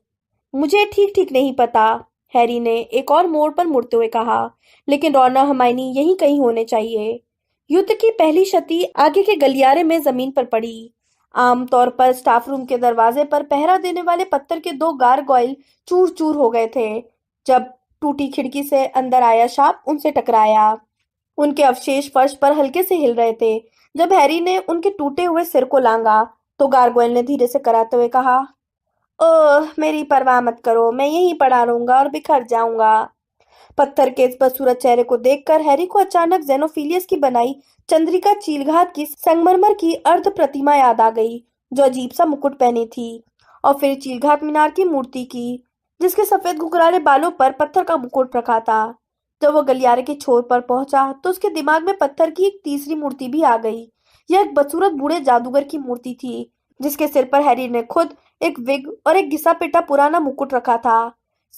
मुझे ठीक ठीक नहीं पता, हैरी ने एक और मोड़ पर मुड़ते हुए कहा, लेकिन रॉन और हर्माइनी यहीं कहीं होने चाहिए। युद्ध की पहली क्षति आगे के गलियारे में जमीन पर पड़ी। आमतौर पर स्टाफ रूम के दरवाजे पर पहरा देने वाले पत्थर के दो गारगोइल चूर चूर हो गए थे जब टूटी खिड़की से अंदर आया सांप उनसे टकराया। उनके अवशेष फर्श पर हल्के से हिल रहे थे। जब हैरी ने उनके टूटे हुए सिर को लांगा तो गारगोइल ने धीरे से कराते हुए कहा, ओह, मेरी परवाह मत करो, मैं यहीं पड़ा रहूंगा और बिखर जाऊंगा। पत्थर के इस बदसूरत चेहरे को देखकर हैरी को अचानक जेनोफिलियस की बनाई चंद्रिका चीलघात की संगमरमर की अर्ध प्रतिमा याद आ गई, जो अजीब सा मुकुट पहनी थी। और फिर चीलघात मीनार की मूर्ति की, जिसके सफेद घुंघराले बालों पर पत्थर का मुकुट रखा था। जब वो गलियारे के छोर पर पहुंचा तो उसके दिमाग में पत्थर की एक तीसरी मूर्ति भी आ गई। यह एक बदसूरत बूढ़े जादूगर की मूर्ति थी, जिसके सिर पर हैरी ने खुद एक विग और एक घिसा पिटा पुराना मुकुट रखा था।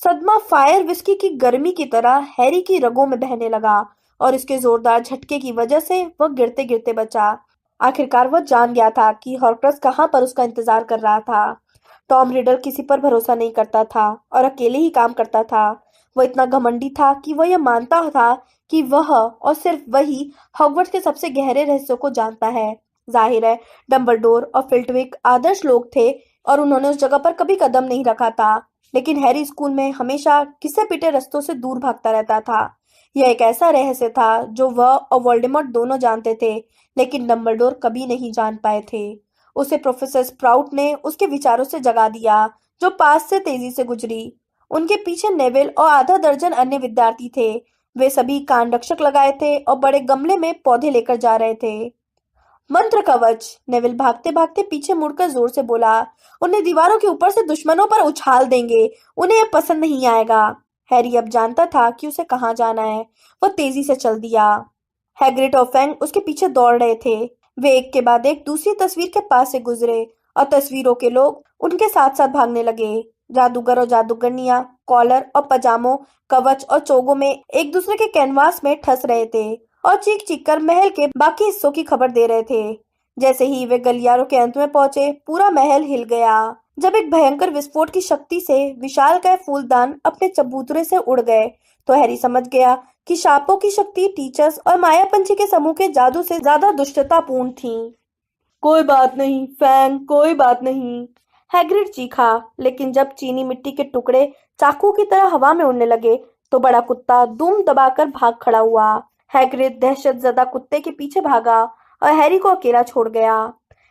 सदमा फायर विस्की की गर्मी की तरह हैरी की रगों में बहने लगा और इसके जोरदार झटके की वजह से वह गिरते गिरते बचा। आखिरकार वह जान गया था कि हॉर्क्रक्स कहाँ पर उसका इंतजार कर रहा था। टॉम रिडल किसी पर भरोसा नहीं करता था और अकेले ही काम करता था। वह इतना घमंडी था कि वह यह मानता था कि वह और सिर्फ वही हॉगवर्ट्स के सबसे गहरे रहस्यों को जानता है। जाहिर है डंबलडोर और फिल्टविक आदर्श लोग थे और उन्होंने उस जगह पर कभी कदम नहीं रखा था, लेकिन हैरी स्कूल में हमेशा घिसे पिटे रास्तों से दूर भागता रहता था। यह एक ऐसा रहस्य था जो वह और वोल्डेमॉर्ट दोनों जानते थे, लेकिन डंबलडोर कभी नहीं जान पाए थे। उसे प्रोफेसर स्प्राउट ने उसके विचारों से जगा दिया, जो पास से तेजी से गुजरी। उनके पीछे नेविल और आधा दर्जन अन्य विद्यार्थी थे। वे सभी कान रक्षक लगाए थे और बड़े गमले में पौधे लेकर जा रहे थे। मंत्र कवच, नेविल भागते भागते पीछे मुड़कर जोर से बोला। उन्हें दीवारों के ऊपर से दुश्मनों पर उछाल देंगे, उन्हें यह पसंद नहीं आएगा। हैरी अब जानता था कि उसे कहाँ जाना है। वह तेजी से चल दिया। हैग्रिड और फैंग उसके पीछे दौड़ रहे थे। वे एक के बाद एक दूसरी तस्वीर के पास से गुजरे और तस्वीरों के लोग उनके साथ साथ भागने लगे। जादूगर और जादूगरनियां कॉलर और पजामों, कवच और चोगों में एक दूसरे के कैनवास में ठस रहे थे और चीख चीख कर महल के बाकी हिस्सों की खबर दे रहे थे। जैसे ही वे गलियारों के अंत में पहुंचे, पूरा महल हिल गया। जब एक भयंकर विस्फोट की शक्ति से विशालकाय फूलदान अपने चबूतरे से उड़ गए, तो हैरी समझ गया कि शापों की शक्ति टीचर्स और मायापंछी के समूह के जादू से ज्यादा दुष्टतापूर्ण थी। कोई बात नहीं फैंग, कोई बात नहीं, हैग्रिड चीखा। लेकिन जब चीनी मिट्टी के टुकड़े चाकू की तरह हवा में उड़ने लगे, तो बड़ा कुत्ता दुम दबाकर भाग खड़ा हुआ। हैग्रिड दहशतजदा कुत्ते के पीछे भागा और हैरी को अकेला छोड़ गया।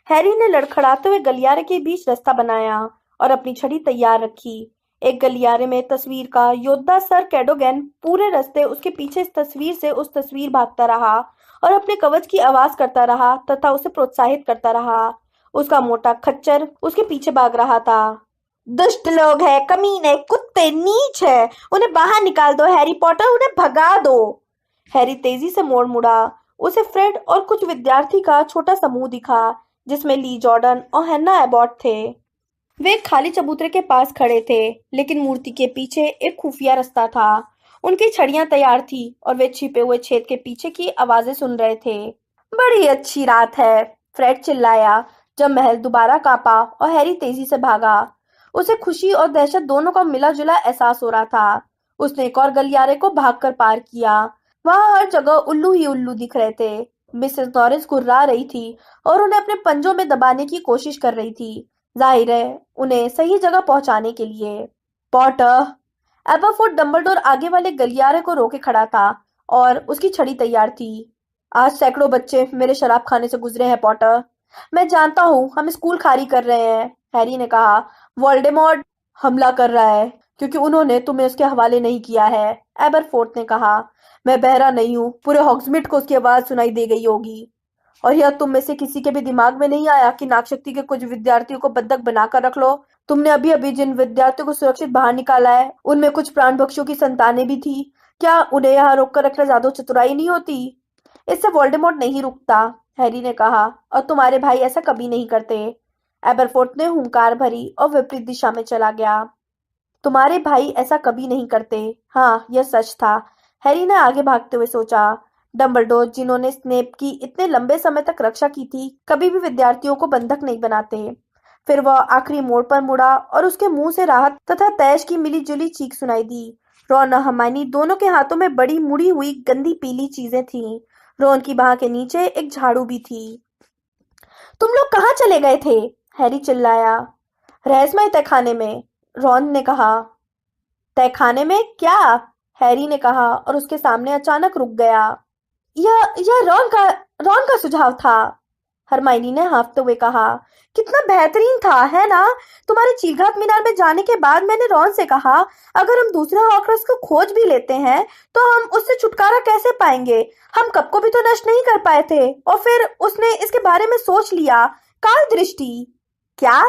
हैरी ने लड़खड़ाते हुए गलियारे के बीच रास्ता बनाया और अपनी छड़ी तैयार रखी। एक गलियारे में तस्वीर का योद्धा सर कैडोगन पूरे रास्ते उसके पीछे इस तस्वीर से उस तस्वीर भागता रहा और अपने कवच की आवाज करता रहा तथा उसे प्रोत्साहित करता रहा। उसका मोटा खच्चर उसके पीछे भाग रहा था। दुष्ट लोग हैं, कमीने, कुत्ते, नीच है, उन्हें बाहर निकाल दो हैरी पॉटर, उन्हें भगा दो। हैरी तेजी से मोड़ मुड़ा। उसे फ्रेड और कुछ विद्यार्थी का छोटा समूह दिखा, जिसमें ली जॉर्डन और हैन्ना एबॉट थे। वे एक खाली चबूतरे के पास खड़े थे, लेकिन मूर्ति के पीछे एक खुफिया रास्ता था। उनकी छड़ियां तैयार थी और वे छिपे हुए छेद के पीछे की आवाजें सुन रहे थे। बड़ी अच्छी रात है, फ्रेड चिल्लाया जब महल दोबारा कांपा और हैरी तेजी से भागा। उसे खुशी और दहशत दोनों का मिला जुला एहसास हो रहा था। उसने एक और गलियारे को भागकर पार किया। वहां हर जगह उल्लू ही उल्लू दिख रहे थे। मिसेस नॉरिस गुर्रा रही थी और उन्हें अपने पंजों में दबाने की कोशिश कर रही थी। जाहिर है उन्हें सही जगह पहुंचाने के लिए। पॉटर। एबरफोर्ड डंबलडोर आगे वाले गलियारे को रोके खड़ा था और उसकी छड़ी तैयार थी। आज सैकड़ों बच्चे मेरे शराब खाने से गुजरे हैं पॉटर। मैं जानता हूँ हम स्कूल खाली कर रहे हैं, हैरी ने कहा। वोल्डेमॉर्ट हमला कर रहा है क्योंकि उन्होंने तुम्हें उसके हवाले नहीं किया है, एबरफोर्ड ने कहा। मैं बहरा नहीं हूँ, पूरे हॉग्समीड को उसकी आवाज सुनाई दे गई होगी। और यह तुम में से किसी के भी दिमाग में नहीं आया कि नागशक्ति के कुछ विद्यार्थियों को बंधक बनाकर रख लो? तुमने अभी अभी जिन विद्यार्थियों को सुरक्षित बाहर निकाला है उनमें कुछ प्राण भक्षियों की संतानें भी थी। क्या उन्हें यहाँ रोक कर रखना ज्यादा चतुराई नहीं होती? इससे वोल्डेमॉर्ट नहीं रुकता, हैरी ने कहा, और तुम्हारे भाई ऐसा कभी नहीं करते। एबरफोर्ड ने हुंकार भरी और विपरीत दिशा में चला गया। तुम्हारे भाई ऐसा कभी नहीं करते। हाँ, यह सच था, हैरी ने आगे भागते हुए सोचा। डंबलडोर जिन्होंने स्नेप की इतने लंबे समय तक रक्षा की थी, कभी भी विद्यार्थियों को बंधक नहीं बनाते। फिर वह आखिरी मोड़ पर मुड़ा और उसके मुंह से राहत तथा तैश की मिली-जुली चीख सुनाई दी। रॉन और हर्माइनी दोनों के हाथों में बड़ी मुड़ी हुई गंदी पीली चीजें थीं। रॉन की बाह के नीचे एक झाड़ू भी थी। तुम लोग कहाँ चले गए थे? हैरी चिल्लाया। रहस्यमय तहखाने में, रॉन ने कहा। तहखाने में क्या? हैरी ने कहा और उसके सामने अचानक रुक गया। यह रॉन का सुझाव था, हरमाइनी ने हाँफते हुए कहा। कितना बेहतरीन था, है ना? तुम्हारे चीलघात मीनार में जाने के बाद मैंने रॉन से कहा, अगर हम दूसरा हॉर्क्रक्स को खोज भी लेते हैं तो हम उससे छुटकारा कैसे पाएंगे? हम कप को भी तो नष्ट नहीं कर पाए थे। और फिर उसने इसके बारे में सोच लिया। काल दृष्टि। क्या?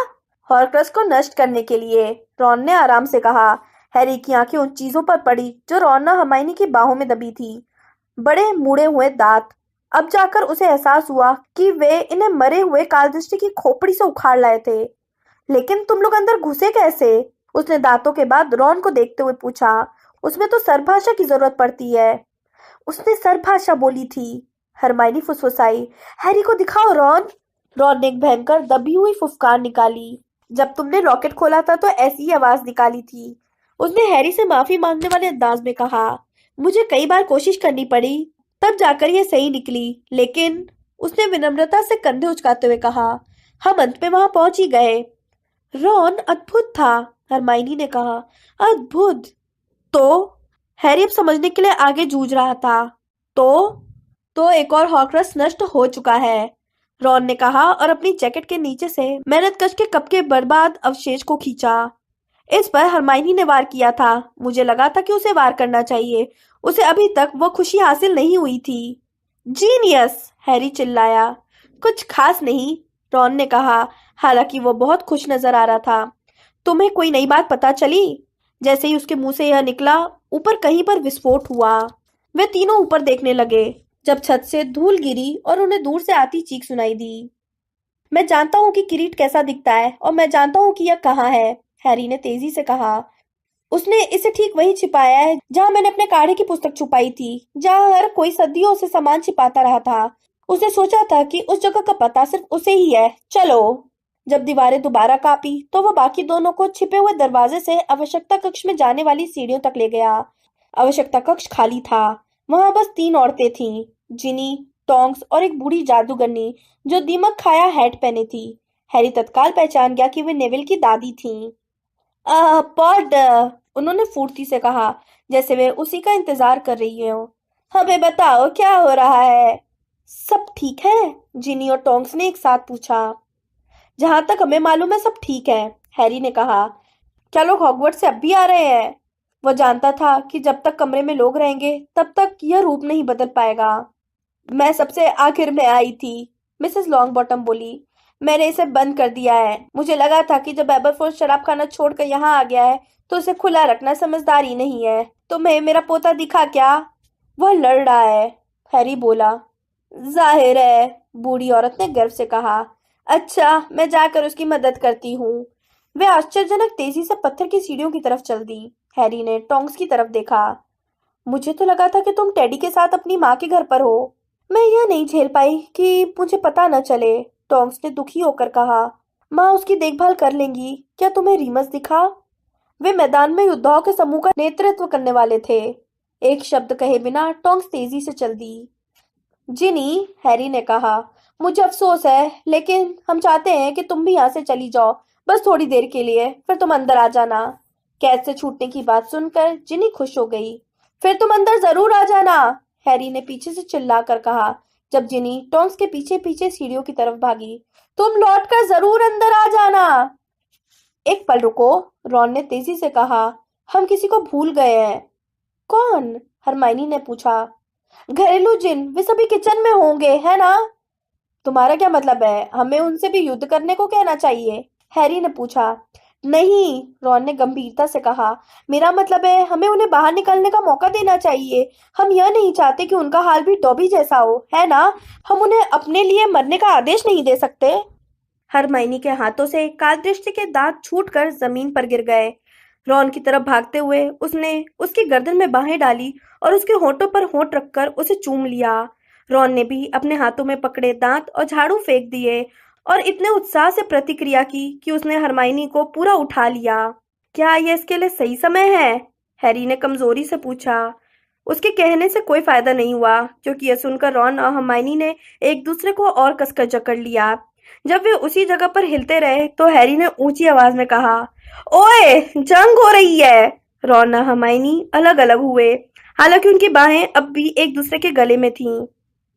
हॉर्क्रक्स को नष्ट करने के लिए, रॉन ने आराम से कहा। हैरी की आंखें उन चीजों पर पड़ी जो रॉन और हरमाइनी की बाहों में दबी थी। बड़े मुड़े हुए दांत। अब जाकर उसे एहसास हुआ कि वे इन्हें मरे हुए कालदृष्टि की खोपड़ी से उखाड़ लाए थे। लेकिन तुम लोग अंदर घुसे कैसे? उसने दांतों के बाद रॉन को देखते हुए पूछा। उसमें तो सरभाषा की जरूरत पड़ती है। उसने सरभाषा बोली थी, हरमाइनी फुसफुसाई। हैरी को दिखाओ रॉन। रॉन ने एक भयंकर दबी हुई फुफकार निकाली। जब तुमने रॉकेट खोला था तो ऐसी ही आवाज निकाली थी, उसने हैरी से माफी मांगने वाले अंदाज में कहा। मुझे कई बार कोशिश करनी पड़ी, तब जाकर यह सही निकली, लेकिन उसने विनम्रता से कंधे उचकाते हुए कहा, हम अंत में वहां पहुंच ही गए। रॉन अद्भुत था, हरमाइनी ने कहा। अद्भुत? तो? हैरी अब समझने के लिए आगे जूझ रहा था। तो एक और हॉर्क्रक्स नष्ट हो चुका है, रॉन ने कहा और अपनी जैकेट के नीचे से मेहनतकश के कप के बर्बाद अवशेष को खींचा। इस पर हरमाइनी ने वार किया था। मुझे लगा था कि उसे वार करना चाहिए। उसे अभी तक वो खुशी हासिल नहीं हुई थी। जीनियस, हैरी चिल्लाया। कुछ खास नहीं, रॉन ने कहा, हालांकि वो बहुत खुश नजर आ रहा था। तुम्हें कोई नई बात पता चली? जैसे ही उसके मुंह से यह निकला, ऊपर कहीं पर विस्फोट हुआ। वे तीनों ऊपर देखने लगे जब छत से धूल गिरी और उन्हें दूर से आती चीख सुनाई दी। मैं जानता हूँ कि किरीट कैसा दिखता है और मैं जानता हूँ कि यह कहाँ है, हैरी ने तेजी से कहा। उसने इसे ठीक वहीं छिपाया है जहां मैंने अपने काढ़े की पुस्तक छुपाई थी, जहां हर कोई सदियों से सामान छिपाता रहा था। उसने सोचा था कि उस जगह का पता सिर्फ उसे ही है। चलो। जब दीवारें दोबारा कांपी तो वह बाकी दोनों को छिपे हुए दरवाजे से आवश्यकता कक्ष में जाने वाली सीढ़ियों तक ले गया। आवश्यकता कक्ष खाली था। वहां बस तीन औरतें थीं, जिनी, टोंक्स और एक बूढ़ी जादूगरनी जो दीमक खाया हैट पहने थी। हैरी तत्काल पहचान गया कि वे नेविल की दादी थीं। पॉड, उन्होंने फुर्ती से कहा, जैसे वे उसी का इंतजार कर रही हो। हमें बताओ क्या हो रहा है? सब ठीक है? जिनी और टोंक्स ने एक साथ पूछा। जहां तक हमें मालूम है सब ठीक है, हैरी ने कहा। क्या लोग हॉगवर्ट्स से अब भी आ रहे हैं? वह जानता था कि जब तक कमरे में लोग रहेंगे तब तक यह रूप नहीं बदल पाएगा। मैं सबसे आखिर में आई थी, मिसेस लॉन्गबॉटम बोली। मैंने इसे बंद कर दिया है। मुझे लगा था कि जब एबरफोर्ड शराब खाना छोड़कर यहाँ आ गया है तो उसे खुला रखना समझदारी नहीं है। तुम्हें मेरा पोता दिखा क्या? वह लड़ रहा है, हैरी बोला। जाहिर है, बूढ़ी औरत ने गर्व से कहा। अच्छा, मैं जाकर उसकी मदद करती हूँ। वे आश्चर्यजनक तेजी से पत्थर की सीढ़ियों की तरफ चल दी। हैरी ने टोंक्स की तरफ देखा। मुझे तो लगा था कि तुम टेडी के साथ अपनी माँ के घर पर हो। मैं यह नहीं झेल पाई कि मुझे पता न चले, टोंक्स ने दुखी होकर कहा। माँ उसकी देखभाल कर लेंगी। क्या तुम्हें रीमस दिखा? वे मैदान में योद्धाओं के समूह का नेतृत्व करने वाले थे। एक शब्द कहे बिना टोंक्स तेजी से चल दी। जिनी, हैरी ने कहा, मुझे अफसोस है, लेकिन हम चाहते हैं कि तुम भी यहाँ से चली जाओ। बस थोड़ी देर के लिए, फिर तुम अंदर आ जाना। कैद से छूटने की बात सुनकर जिनी खुश हो गई। फिर तुम अंदर जरूर आ जाना, हैरी ने पीछे से चिल्लाकर कहा जब जिनी टॉन्स के पीछे पीछे सीढ़ियों की तरफ भागी। तुम लौटकर जरूर अंदर आ जाना। एक पल रुको, रॉन ने तेजी से कहा। हम किसी को भूल गए हैं। कौन? हरमाइनी ने पूछा। घरेलू जिन, वे सभी किचन में होंगे, है ना? तुम्हारा क्या मतलब है? हमें उनसे भी युद्ध करने को कहना चाहिए, हैरी ने पूछा। नहीं, रॉन ने गंभीरता से कहा। मेरा मतलब है हमें उन्हें बाहर निकलने का मौका देना चाहिए। हम यह नहीं चाहते कि उनका हाल भी डॉबी जैसा हो, है ना? हम उन्हें अपने लिए मरने का आदेश नहीं दे सकते। हरमाइनी के हाथों से कालदृष्टि के दांत छूटकर जमीन पर गिर गए। रॉन की तरफ भागते हुए उसने उसकी गर्दन में बाहें डाली और उसके होठों पर होठ रखकर उसे चूम लिया। रॉन ने भी अपने हाथों में पकड़े दांत और झाड़ू फेंक दिए और इतने उत्साह से प्रतिक्रिया की कि उसने हरमाइनी को पूरा उठा लिया। क्या यह इसके लिए सही समय है? हैरी ने कमजोरी से पूछा। उसके कहने से कोई फायदा नहीं हुआ, क्योंकि यह सुनकर रॉन और हरमाइनी ने एक दूसरे को और कसकर जकड़ लिया। जब वे उसी जगह पर हिलते रहे तो हैरी ने ऊंची आवाज में कहा, ओए, जंग हो रही है। रॉन और हरमाइनी अलग अलग हुए, हालांकि उनकी बाहें अब भी एक दूसरे के गले में थीं।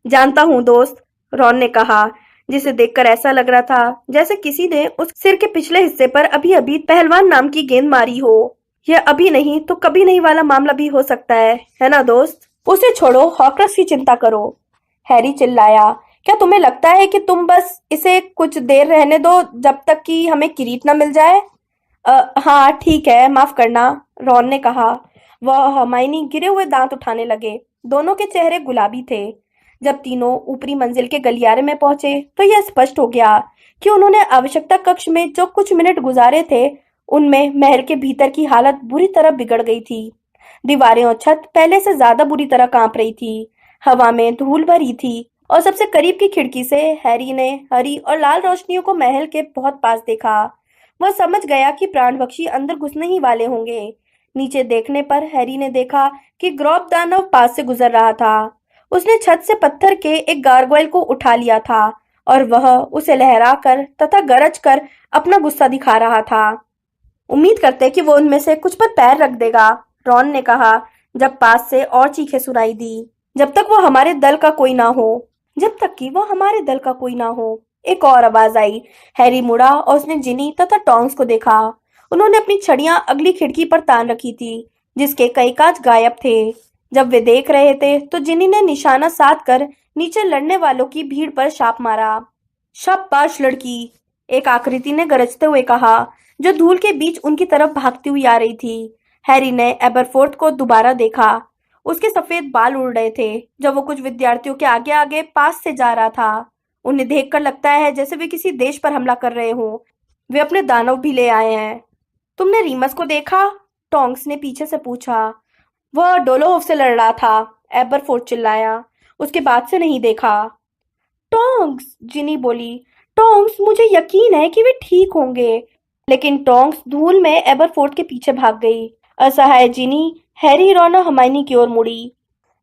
जानता हूँ दोस्त, रॉन ने कहा, जिसे देखकर ऐसा लग रहा था जैसे किसी ने उस सिर के पिछले हिस्से पर अभी अभी पहलवान नाम की गेंद मारी हो। यह अभी नहीं तो कभी नहीं वाला मामला भी हो सकता है ना दोस्त? उसे छोड़ो, हॉकरस की चिंता करो, हैरी चिल्लाया। क्या तुम्हें लगता है कि तुम बस इसे कुछ देर रहने दो जब तक कि हमें किरीट न मिल जाए? हाँ ठीक है, माफ करना, रॉन ने कहा। वह हरमाइनी गिरे हुए दांत उठाने लगे। दोनों के चेहरे गुलाबी थे। जब तीनों ऊपरी मंजिल के गलियारे में पहुंचे तो यह स्पष्ट हो गया कि उन्होंने आवश्यकता कक्ष में जो कुछ मिनट गुजारे थे उनमें महल के भीतर की हालत बुरी तरह बिगड़ गई थी। दीवारें और छत पहले से ज्यादा बुरी तरह कांप रही थी। हवा में धूल भरी थी और सबसे करीब की खिड़की से हैरी ने हरी और लाल रोशनियों को महल के बहुत पास देखा। वह समझ गया कि प्राणभक्षी अंदर घुसने ही वाले होंगे। नीचे देखने पर हैरी ने देखा कि ग्रॉब दानव पास से गुजर रहा था। उसने छत से पत्थर के एक गारगोइल को उठा लिया था और वह उसे लहराकर तथा गरज कर अपना गुस्सा दिखा रहा था। उम्मीद करते कि वो उनमें से कुछ पर पैर रख देगा, रॉन ने कहा जब पास से और चीखें सुनाई दी। जब तक वो हमारे दल का कोई ना हो, जब तक कि वो हमारे दल का कोई ना हो, एक और आवाज आई। हैरी मुड़ा और उसने जिनी तथा टॉन्ग्स को देखा। उन्होंने अपनी छड़ियां अगली खिड़की पर तान रखी थी, जिसके कई कांच गायब थे। जब वे देख रहे थे तो जिनी ने निशाना साध कर नीचे लड़ने वालों की भीड़ पर छाप मारा। शाबाश लड़की, एक आकृति ने गरजते हुए कहा, जो धूल के बीच उनकी तरफ भागती हुई आ रही थी। हैरी ने एबरफोर्थ को दोबारा देखा। उसके सफेद बाल उड़ रहे थे जब वो कुछ विद्यार्थियों के आगे आगे पास से जा रहा था। उन्हें देखकर लगता है जैसे वे किसी देश पर हमला कर रहे हों। वे अपने दानव भी ले आए हैं। तुमने रीमस को देखा? टोंक्स ने पीछे से पूछा। वह डोलोहोफ से लड़ रहा था, एबरफोर्थ चिल्लाया। उसके बाद से नहीं देखा। टोंक्स, जिनी बोली। टोंक्स, मुझे यकीन है कि वे ठीक होंगे। लेकिन टोंक्स धूल में एबरफोर्थ के पीछे भाग गई। असहाय जिनी हैरी, रॉन और हरमाइनी की ओर मुड़ी।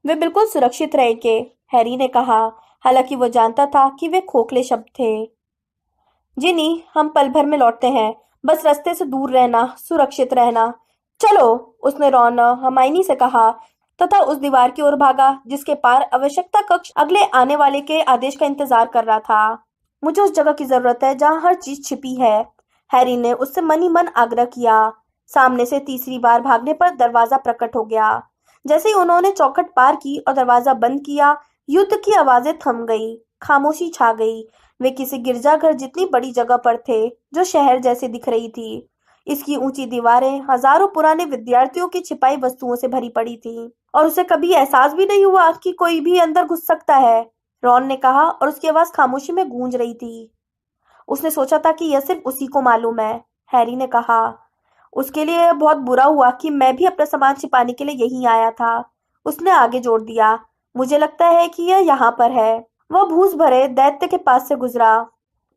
वे बिल्कुल सुरक्षित रहेंगे, हैरी ने कहा, हालांकि वो जानता था कि वे खोखले शब्द थे। जिनी, हम पल भर में लौटते हैं। बस रास्ते से दूर रहना, सुरक्षित रहना। चलो, उसने रॉन और हरमाइनी से कहा तथा उस दीवार की ओर भागा जिसके पार आवश्यकता कक्ष अगले आने वाले के आदेश का इंतजार कर रहा था। मुझे उस जगह की जरूरत है जहां हर चीज छिपी है, हैरी ने उससे मन ही मन आग्रह किया। सामने से तीसरी बार भागने पर दरवाजा प्रकट हो गया। जैसे ही उन्होंने चौखट पार की और दरवाजा बंद किया, युद्ध की आवाजें थम गई। खामोशी छा गई। वे किसी गिरजाघर जितनी बड़ी जगह पर थे, जो शहर जैसे दिख रही थी। इसकी ऊंची दीवारें हजारों पुराने विद्यार्थियों की छिपाई वस्तुओं से भरी पड़ी थी और उसे कभी एहसास भी नहीं हुआ कि कोई भी अंदर घुस सकता है, रॉन ने कहा और उसकी आवाज खामोशी में गूंज रही थी। उसने सोचा था कि यह सिर्फ उसी को मालूम है, हैरी ने कहा। उसके लिए यह बहुत बुरा हुआ कि मैं भी अपना सामान छिपाने के लिए यहीं आया था। उसने आगे जोड़ दिया, मुझे लगता है कि यह यहाँ पर है। वह भूस भरे दैत्य के पास से गुजरा।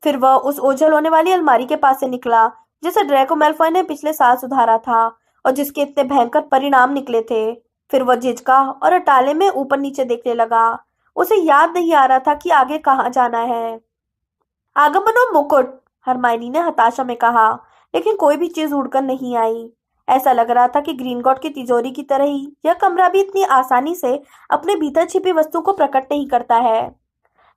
फिर वह उस ओझल होने वाली अलमारी के पास से निकला जिसे ड्रैको मैल्फॉय ने पिछले साल सुधारा था और जिसके इतने भयंकर परिणाम निकले थे। फिर वह झिझका और अटाले में ऊपर नीचे देखने लगा। उसे याद नहीं आ रहा था कि आगे कहाँ जाना है। आगमनो मुकुट, हरमाइनी ने हताशा में कहा, लेकिन कोई भी चीज उड़कर नहीं आई। ऐसा लग रहा था कि ग्रीनगॉट की तिजोरी की तरह ही यह कमरा भी इतनी आसानी से अपने भीतर छिपी वस्तु को प्रकट नहीं करता है।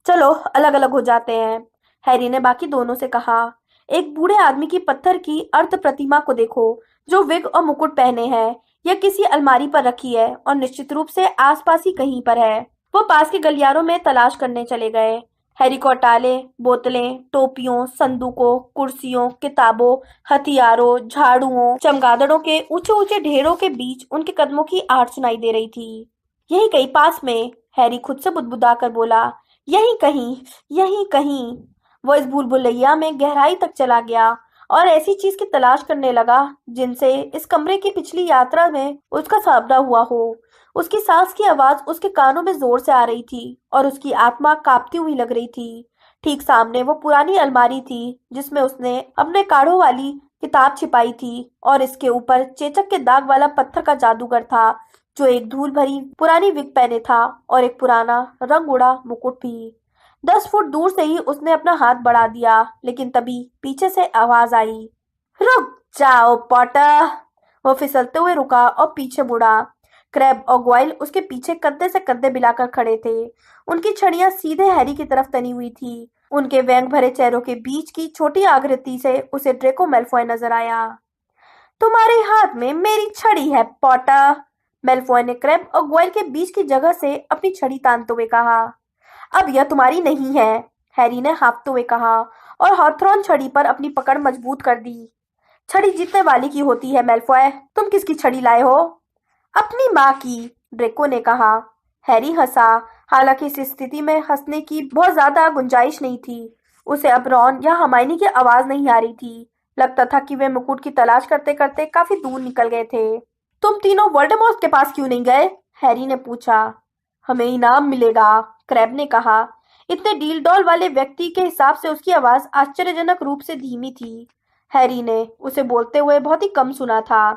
चलो अलग अलग हो जाते हैं, हैरी ने बाकी दोनों से कहा। एक बूढ़े आदमी की पत्थर की अर्ध प्रतिमा को देखो, जो विग और मुकुट पहने है। यह किसी अलमारी पर रखी है और निश्चित रूप से आसपास ही कहीं पर है। वो पास के गलियारों में तलाश करने चले गए। हैरी को अटाले, बोतलें, टोपियों, संदूकों, कुर्सियों, किताबों, हथियारों, झाड़ुओं, चमगादड़ों के ऊंचे ऊंचे ढेरों के बीच उनके कदमों की आहट सुनाई दे रही थी। यही कहीं पास में, हैरी खुद से बुदबुदा कर बोला, यहीं कहीं, यहीं कहीं। वो इस भूल भुलैया में गहराई तक चला गया और ऐसी चीज की तलाश करने लगा जिनसे इस कमरे की पिछली यात्रा में उसका सामना हुआ हो। उसकी सांस की आवाज उसके कानों में जोर से आ रही थी और उसकी आत्मा कांपती हुई लग रही थी। ठीक सामने वो पुरानी अलमारी थी जिसमें उसने अपने काढ़ों वाली किताब छिपाई थी और इसके ऊपर चेचक के दाग वाला पत्थर का जादूगर था, जो एक धूल भरी पुरानी विग पहने था और एक पुराना रंग उड़ा मुकुट भी। 10 फुट दूर से ही उसने अपना हाथ बढ़ा दिया, लेकिन तभी पीछे से आवाज आई, रुक जाओ पॉटर। वो फिसलते हुए रुका और पीछे मुड़ा। क्रैब और ग्वाइल उसके पीछे कंधे से कंधे मिलाकर खड़े थे। उनकी छड़ियां सीधे हैरी की तरफ तनी हुई थी। उनके व्यंग भरे चेहरों के बीच की छोटी आकृति से उसे ड्रेको मैल्फॉय नजर आया। तुम्हारे हाथ में मेरी छड़ी है पॉटर, मेल्फॉय ने क्रैब और ग्वाइल के बीच की जगह से अपनी छड़ी तानते हुए कहा। अब यह तुम्हारी नहीं है, हैरी ने हाँफते हुए कहा और हॉथरॉन छड़ी पर अपनी पकड़ मजबूत कर दी। छड़ी जीतने वाली की होती है मेल्फॉय, तुम किसकी छड़ी लाए हो? अपनी माँ की, ड्रेको ने कहा। हैरी हंसा, हालांकि इस स्थिति में हंसने की बहुत ज्यादा गुंजाइश नहीं थी। उसे अब रॉन या हर्माइनी की आवाज नहीं आ रही थी। लगता था कि वे मुकुट की तलाश करते करते काफी दूर निकल गए थे। तुम तीनों वोल्डेमॉर्ट के पास क्यों नहीं गए? हैरी ने पूछा। हमें इनाम मिलेगा, क्रैब ने कहा। इतने डील डॉल वाले व्यक्ति के हिसाब से उसकी आवाज आश्चर्यजनक रूप से धीमी थी। हैरी ने उसे बोलते हुए बहुत ही कम सुना था।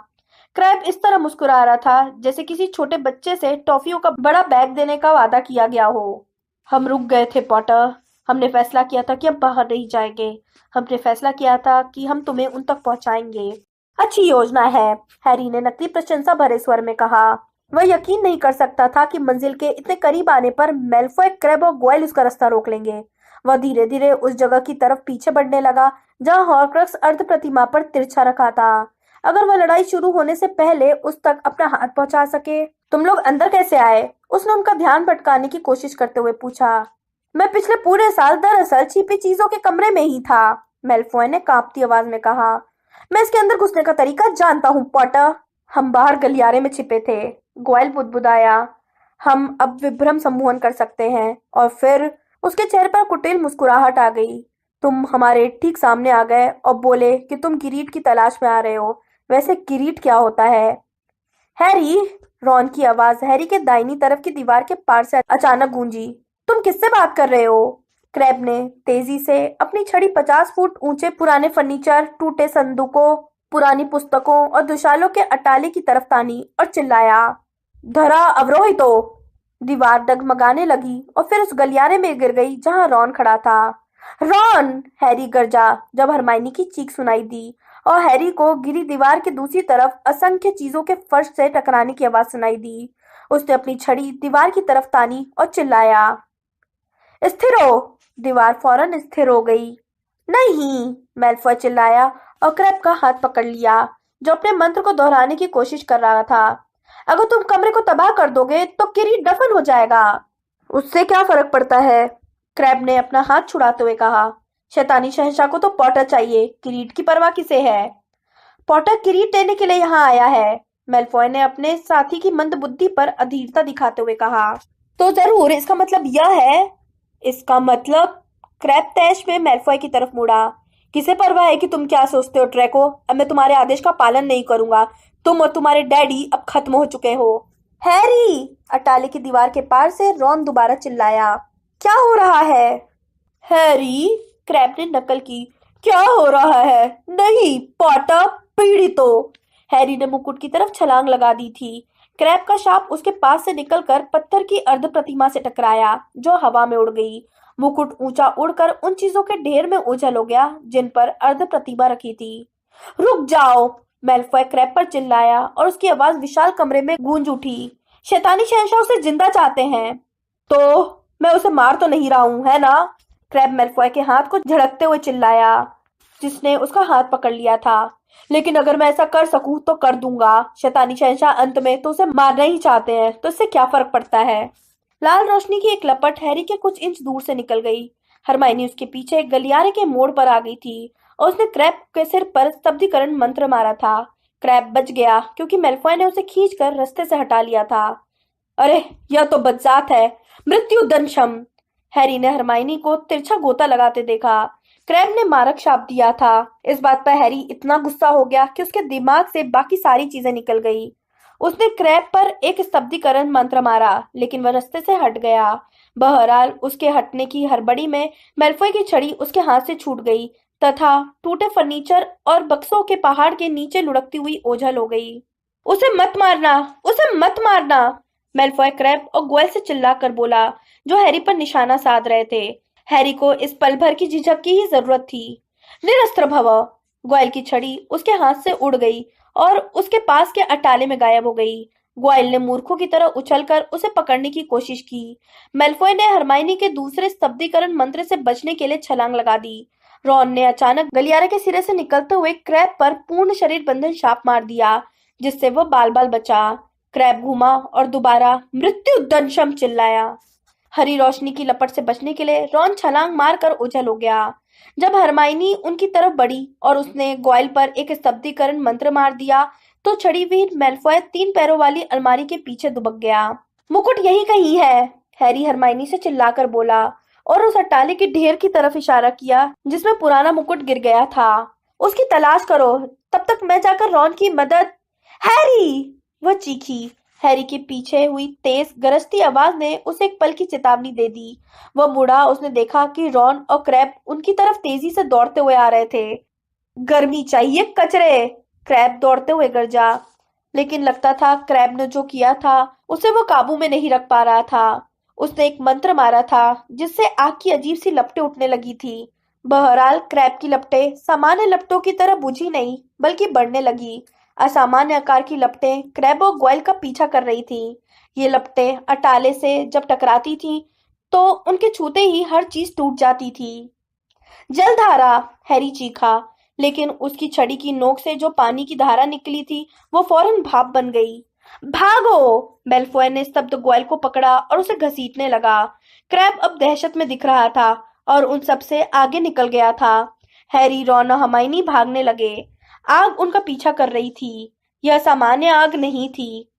क्रैब इस तरह मुस्कुरा रहा था जैसे किसी छोटे बच्चे से टॉफियों का बड़ा बैग देने का वादा किया गया हो। हम रुक गए थे पॉटर। हमने फैसला किया था कि अब बाहर नहीं जाएंगे। हमने फैसला किया था कि हम तुम्हें उन तक पहुंचाएंगे। अच्छी योजना है, हैरी ने नकली प्रशंसा भरे स्वर में कहा। वह यकीन नहीं कर सकता था कि मंजिल के इतने करीब आने पर मेल्फॉय, क्रैब और ग्वाइल उसका रास्ता रोक लेंगे। वह धीरे धीरे उस जगह की तरफ पीछे बढ़ने लगा जहां हॉर्क्रक्स अर्ध प्रतिमा पर तिरछा रखा था। अगर वह लड़ाई शुरू होने से पहले उस तक अपना हाथ पहुंचा सके। तुम लोग अंदर कैसे आए? उसने उनका ध्यान भटकाने की कोशिश करते हुए पूछा। मैं पिछले पूरे साल दरअसल छिपी चीजों के कमरे में ही था, मेल्फॉय ने कांपती आवाज में कहा। मैं इसके अंदर घुसने का तरीका जानता हूँ पॉटर। हम बाहर गलियारे में छिपे थे, ग्वाइल बुदबुदाया। हम अब विभ्रम सम्मोहन कर सकते हैं। और फिर उसके चेहरे पर कुटिल मुस्कुराहट आ गई। तुम हमारे ठीक सामने आ गए और बोले कि तुम किरीट की तलाश में आ रहे हो। वैसे किरीट क्या होता है? हैरी, रॉन की आवाज हैरी के दाहिनी तरफ की दीवार के पार से अचानक गूंजी। तुम किससे बात कर रहे हो? क्रैब ने तेजी से अपनी छड़ी 50 फुट ऊंचे पुराने फर्नीचर, टूटे संदूकों, पुरानी पुस्तकों और दुशालों के अटाले की तरफ तानी और चिल्लाया, धरा अवरोहितो। दीवार डगमगाने लगी और फिर उस गलियारे में गिर गई जहां रॉन खड़ा था। रॉन, हैरी गरजा जब हरमाइनी की चीख सुनाई दी और हैरी को गिरी दीवार के दूसरी तरफ असंख्य चीजों के फर्श से टकराने की आवाज सुनाई दी। उसने अपनी छड़ी दीवार की तरफ तानी और चिल्लाया, स्थिर हो। दीवार फौरन स्थिर हो गई। नहीं, मेल्फॉय चिल्लाया और क्रैब का हाथ पकड़ लिया, जो अपने मंत्र को दोहराने की कोशिश कर रहा था। अगर तुम कमरे को तबाह कर दोगे तो किरीट दफन हो जाएगा। उससे क्या फर्क पड़ता है? क्रैब ने अपना हाथ छुड़ाते हुए कहा। शैतानी शहंशाह को तो पॉटर चाहिए, किरीट की परवाह किसे है? पॉटर किरीट लेने के लिए यहाँ आया है, मेल्फॉय ने अपने साथी की मंद बुद्धि पर अधीरता दिखाते हुए कहा। तो जरूर, इसका मतलब यह है। इसका मतलब, क्रैब तैश में मेल्फॉय की तरफ मुड़ा। किसे परवाह है कि तुम क्या सोचते हो ड्रैको? अब मैं तुम्हारे आदेश का पालन नहीं करूंगा। तुम और तुम्हारे डैडी अब खत्म हो चुके हो। हैरी, अटाले की दीवार के पार से रॉन दोबारा चिल्लाया। क्या हो रहा है? हैरी, क्रैब ने नकल की। क्या हो रहा है? नहीं पॉटर, पीड़ित हो। हैरी ने मुकुट की तरफ छलांग लगा दी थी। क्रैब का शाप उसके पास से निकलकर पत्थर की अर्ध प्रतिमा से टकराया, जो हवा में उड़ गई। मुकुट ऊंचा उड़कर उन चीजों के ढेर में ओझल हो गया जिन पर अर्ध प्रतिमा रखी थी। रुक जाओ, मेल्फॉय क्रैब पर चिल्लाया और उसकी आवाज विशाल कमरे में गूंज उठी। शैतानी शहंशाह उसे जिंदा चाहते हैं। तो मैं उसे मार तो नहीं रहा हूं, है ना? क्रैब मेल्फॉय के हाथ को झड़कते हुए चिल्लाया, जिसने उसका हाथ पकड़ लिया था। लेकिन अगर मैं ऐसा कर सकूं तो कर दूंगा। शैतानी शहंशाह अंत में तो उसे मारना ही चाहते हैं, तो इससे क्या फर्क पड़ता है? लाल रोशनी की एक लपट हैरी के कुछ इंच दूर से निकल गई। हरमाइनी उसके पीछे गलियारे के मोड़ पर आ गई थी और उसने क्रैब के सिर पर स्तब्धीकरण मंत्र मारा था। क्रैब बच गया क्योंकि मेल्फॉय ने उसे खींचकर रास्ते से हटा लिया था। अरे, यह तो बदजात है, मृत्यु दंशम। हैरी ने हरमाइनी को तिरछा गोता लगाते देखा। क्रैब ने मारक शाप दिया था। इस बात पर हैरी इतना गुस्सा हो गया कि उसके दिमाग से बाकी सारी चीजें निकल गई। उसने क्रैब पर एक स्तब्धीकरण मंत्र मारा, लेकिन वह रास्ते से हट गया। बहरहाल उसके हटने की हड़बड़ी में मेल्फॉय की छड़ी उसके हाथ से छूट गई तथा टूटे फर्नीचर और बक्सों के पहाड़ के नीचे लुढ़कती हुई ओझल हो गई। उसे मत मारना, उसे मत मारना, मेल्फॉय क्रैब और गोयल से चिल्लाकर बोला, जो हैरी पर निशाना साध रहे थे। हैरी को इस पल भर की झिझक की ही जरूरत थी। निरस्त्र भव। गोयल की छड़ी उसके हाथ से उड़ गई और उसके पास के अटाले में गायब हो गई। ग्वाइल ने मूर्खों की तरह उछलकर उसे पकड़ने की कोशिश की। मेल्फॉय ने हरमाइनी के दूसरे स्तब्धीकरण मंत्र से बचने के लिए छलांग लगा दी। रॉन ने अचानक गलियारे के सिरे से निकलते हुए क्रैब पर पूर्ण शरीर बंधन शाप मार दिया, जिससे वह बाल बाल बचा। क्रैब घूमा और दोबारा मृत्यु दंशम चिल्लाया। हरी रोशनी की लपट से बचने के लिए रॉन छलांग मारकर ओझल हो गया। जब हरमाइनी उनकी तरफ बढ़ी और उसने ग्वाइल पर एक स्तब्धीकरण मंत्र मार दिया, तो छड़ी हुई मेल्फॉय 3 पैरों वाली अलमारी के पीछे दुबक गया। मुकुट यही कहीं है, हैरी हरमाइनी से चिल्लाकर बोला और उस अट्टाले की ढेर की तरफ इशारा किया जिसमें पुराना मुकुट गिर गया था। उसकी तलाश करो, तब तक मैं जाकर रॉन की मदद। हैरी! वह चीखी। हैरी के पीछे हुई तेज गरजती आवाज ने उसे एक पल की चेतावनी दे दी। वह मुड़ा, उसने देखा कि रॉन और क्रैब उनकी तरफ तेजी से दौड़ते हुए आ रहे थे। गर्मी चाहिए कचरे, क्रैब दौड़ते हुए गरजा। लेकिन लगता था क्रैब ने जो किया था उसे वो काबू में नहीं रख पा रहा था। उसने एक मंत्र मारा था जिससे आग की अजीब सी लपटें उठने लगी थी। बहरहाल क्रैब की लपटें सामान्य लपटों की तरह बुझी नहीं, बल्कि बढ़ने लगी। असामान्य आकार की लपटें क्रैब और ग्वाइल का पीछा कर रही थीं। ये लपटें अटाले से जब टकराती थीं, तो उनके छूते ही हर चीज टूट जाती थी। जलधारा, हैरी चीखा, लेकिन उसकी छड़ी की नोक से जो पानी की धारा निकली थी वो फौरन भाप बन गई। भागो! मेल्फॉय ने स्तब्ध ग्वाइल को पकड़ा और उसे घसीटने लगा। क्रैब अब दहशत में दिख रहा था और उन सबसे आगे निकल गया था। हैरी, रॉन और हरमाइनी भागने लगे। आग उनका पीछा कर रही थी। यह सामान्य आग नहीं थी।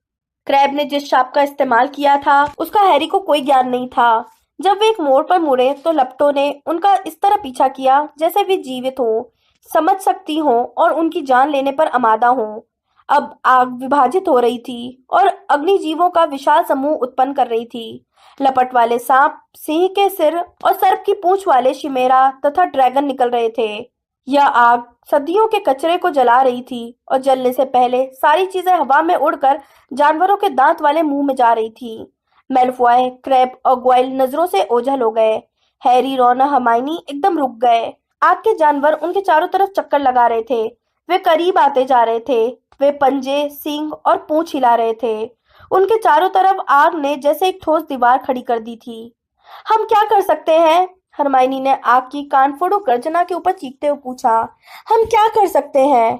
क्रैब ने जिस शाप का इस्तेमाल किया था उसका हैरी को कोई ज्ञान नहीं था। जब वे एक मोड़ पर मुड़े तो लपटों ने उनका इस तरह पीछा किया जैसे वे जीवित हों, समझ सकती हों और उनकी जान लेने पर आमादा हों। अब आग विभाजित हो रही थी और अग्निजीवों का विशाल समूह उत्पन्न कर रही थी। लपट वाले सांप, सिंह के सिर और सर्प की पूंछ वाले शिमेरा तथा ड्रैगन निकल रहे थे। यह आग सदियों के कचरे को जला रही थी और जलने से पहले सारी चीजें हवा में उड़कर जानवरों के दांत वाले मुंह में जा रही थी। मेल्फॉय, क्रैब और ग्वाइल नजरों से ओझल हो गए। हैरी, रॉन और हरमाइनी एकदम रुक गए। आग के जानवर उनके चारों तरफ चक्कर लगा रहे थे। वे करीब आते जा रहे थे। वे पंजे, सींग और पूंछ हिला रहे थे। उनके चारों तरफ आग ने जैसे एक ठोस दीवार खड़ी कर दी थी। हम क्या कर सकते हैं? हरमाइनी ने आग की कानफोड़ों गर्जना के ऊपर चीखते हुए पूछा। हम क्या कर सकते हैं?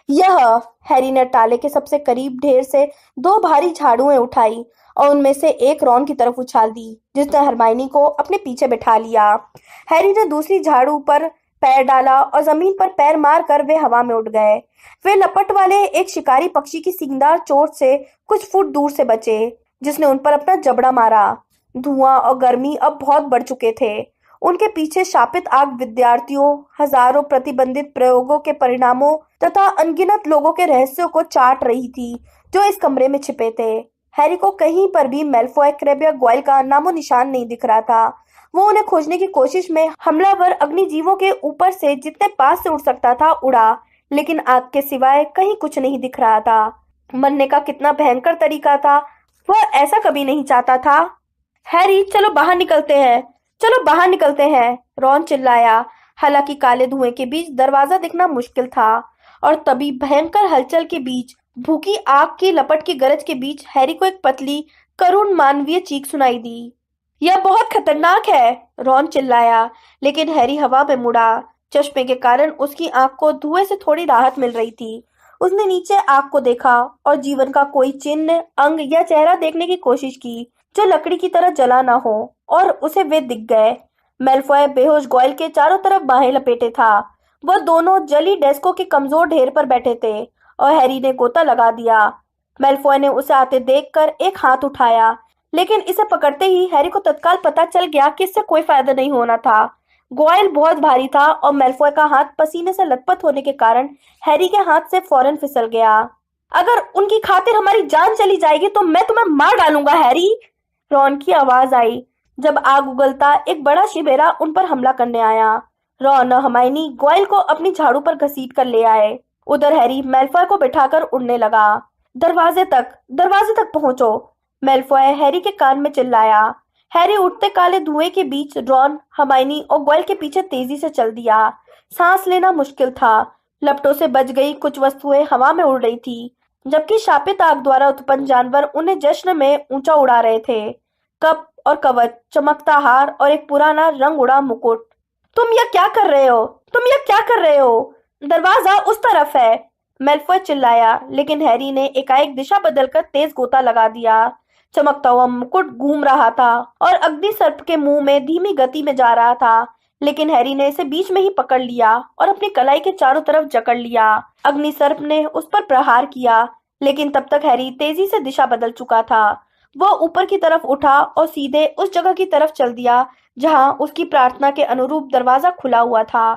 यह, हैरी ने टाले के सबसे करीब ढेर से 2 भारी झाड़ुएं उठाई और उनमें से एक रॉन की तरफ उछाल दी, जिसने हरमाइनी को अपने पीछे बिठा लिया। हैरी ने दूसरी झाड़ू पर पैर डाला और जमीन पर पैर मारकर वे हवा में उड़ गए। वे लपट वाले एक शिकारी पक्षी की सींगदार चोट से कुछ फुट दूर से बचे, जिसने उन पर अपना जबड़ा मारा। धुआं और गर्मी अब बहुत बढ़ चुके थे। उनके पीछे शापित आग विद्यार्थियों, हजारों प्रतिबंधित प्रयोगों के परिणामों तथा अनगिनत लोगों के रहस्यों को चाट रही थी जो इस कमरे में छिपे थे। हैरी को कहीं पर भी मेल्फॉय, क्रैब या ग्वाइल का नामो निशान नहीं दिख रहा था। वो उन्हें खोजने की कोशिश में हमलावर अग्निजीवों के ऊपर से जितने पास से उड़ सकता था उड़ा, लेकिन आग के सिवाय कहीं कुछ नहीं दिख रहा था। मरने का कितना भयंकर तरीका था, वह ऐसा कभी नहीं चाहता था। हैरी, चलो बाहर निकलते हैं, चलो बाहर निकलते हैं, रॉन चिल्लाया। हालांकि काले धुएं के बीच दरवाजा दिखना मुश्किल था, और तभी भयंकर हलचल के बीच, भूखी आग की लपट की गरज के बीच हैरी को एक पतली, करुण मानवीय चीख सुनाई दी। यह बहुत खतरनाक है, रॉन चिल्लाया, लेकिन हैरी हवा में मुड़ा। चश्मे के कारण उसकी आंख को धुएं से थोड़ी राहत मिल रही थी। उसने नीचे आग को देखा और जीवन का कोई चिन्ह, अंग या चेहरा देखने की कोशिश की जो लकड़ी की तरह जला ना हो, और उसे वे दिख गए। मेलफॉय बेहोश गॉयल के चारों तरफ बाहें लपेटे था। वह दोनों जली डेस्कों के कमजोर ढेर पर बैठे थे, और हैरी ने गोता लगा दिया। मेलफॉय ने उसे आते देखकर एक हाथ उठाया, लेकिन इसे पकड़ते ही हैरी को तत्काल पता चल गया कि इससे कोई फायदा नहीं होना था। गॉयल बहुत भारी था और मेलफॉय का हाथ पसीने से लथपथ होने के कारण हैरी के हाथ से फौरन फिसल गया। अगर उनकी खातिर हमारी जान चली जाएगी तो मैं तुम्हें मार डालूंगा, हैरी, रॉन की आवाज आई। जब आग उगलता एक बड़ा शिबेरा उन पर हमला करने आया। रॉन और हर्माइनी गॉयल को अपनी झाड़ू पर घसीट कर ले आए। उधर हैरी मेलफॉय को बिठाकर उड़ने लगा। दरवाजे तक पहुंचो, मेलफॉय हैरी के कान में चिल्लाया। हैरी उठते काले धुएं के बीच रॉन, हर्माइनी और गॉयल के पीछे तेजी से चल दिया। सांस लेना मुश्किल था। लपटों से बच गई कुछ वस्तुएं हवा में उड़ रही थी, जबकि शापित आग द्वारा उत्पन्न जानवर उन्हें जश्न में ऊंचा उड़ा रहे थे। कप और कवच, चमकता हार और एक पुराना रंग उड़ा मुकुट। तुम यह क्या कर रहे हो? दरवाजा उस तरफ है, मेलफॉय चिल्लाया, लेकिन हैरी ने एकाएक दिशा बदलकर तेज गोता लगा दिया। चमकता हुआ मुकुट घूम रहा था और अग्नि सर्प के मुंह में धीमी गति में जा रहा था, लेकिन हैरी ने इसे बीच में ही पकड़ लिया और अपनी कलाई के चारों तरफ जकड़ लिया। अग्नि सर्प ने उस पर प्रहार किया, लेकिन तब तक हैरी तेजी से दिशा बदल चुका था। वह ऊपर की तरफ उठा और सीधे उस जगह की तरफ चल दिया जहां उसकी प्रार्थना के अनुरूप दरवाजा खुला हुआ था।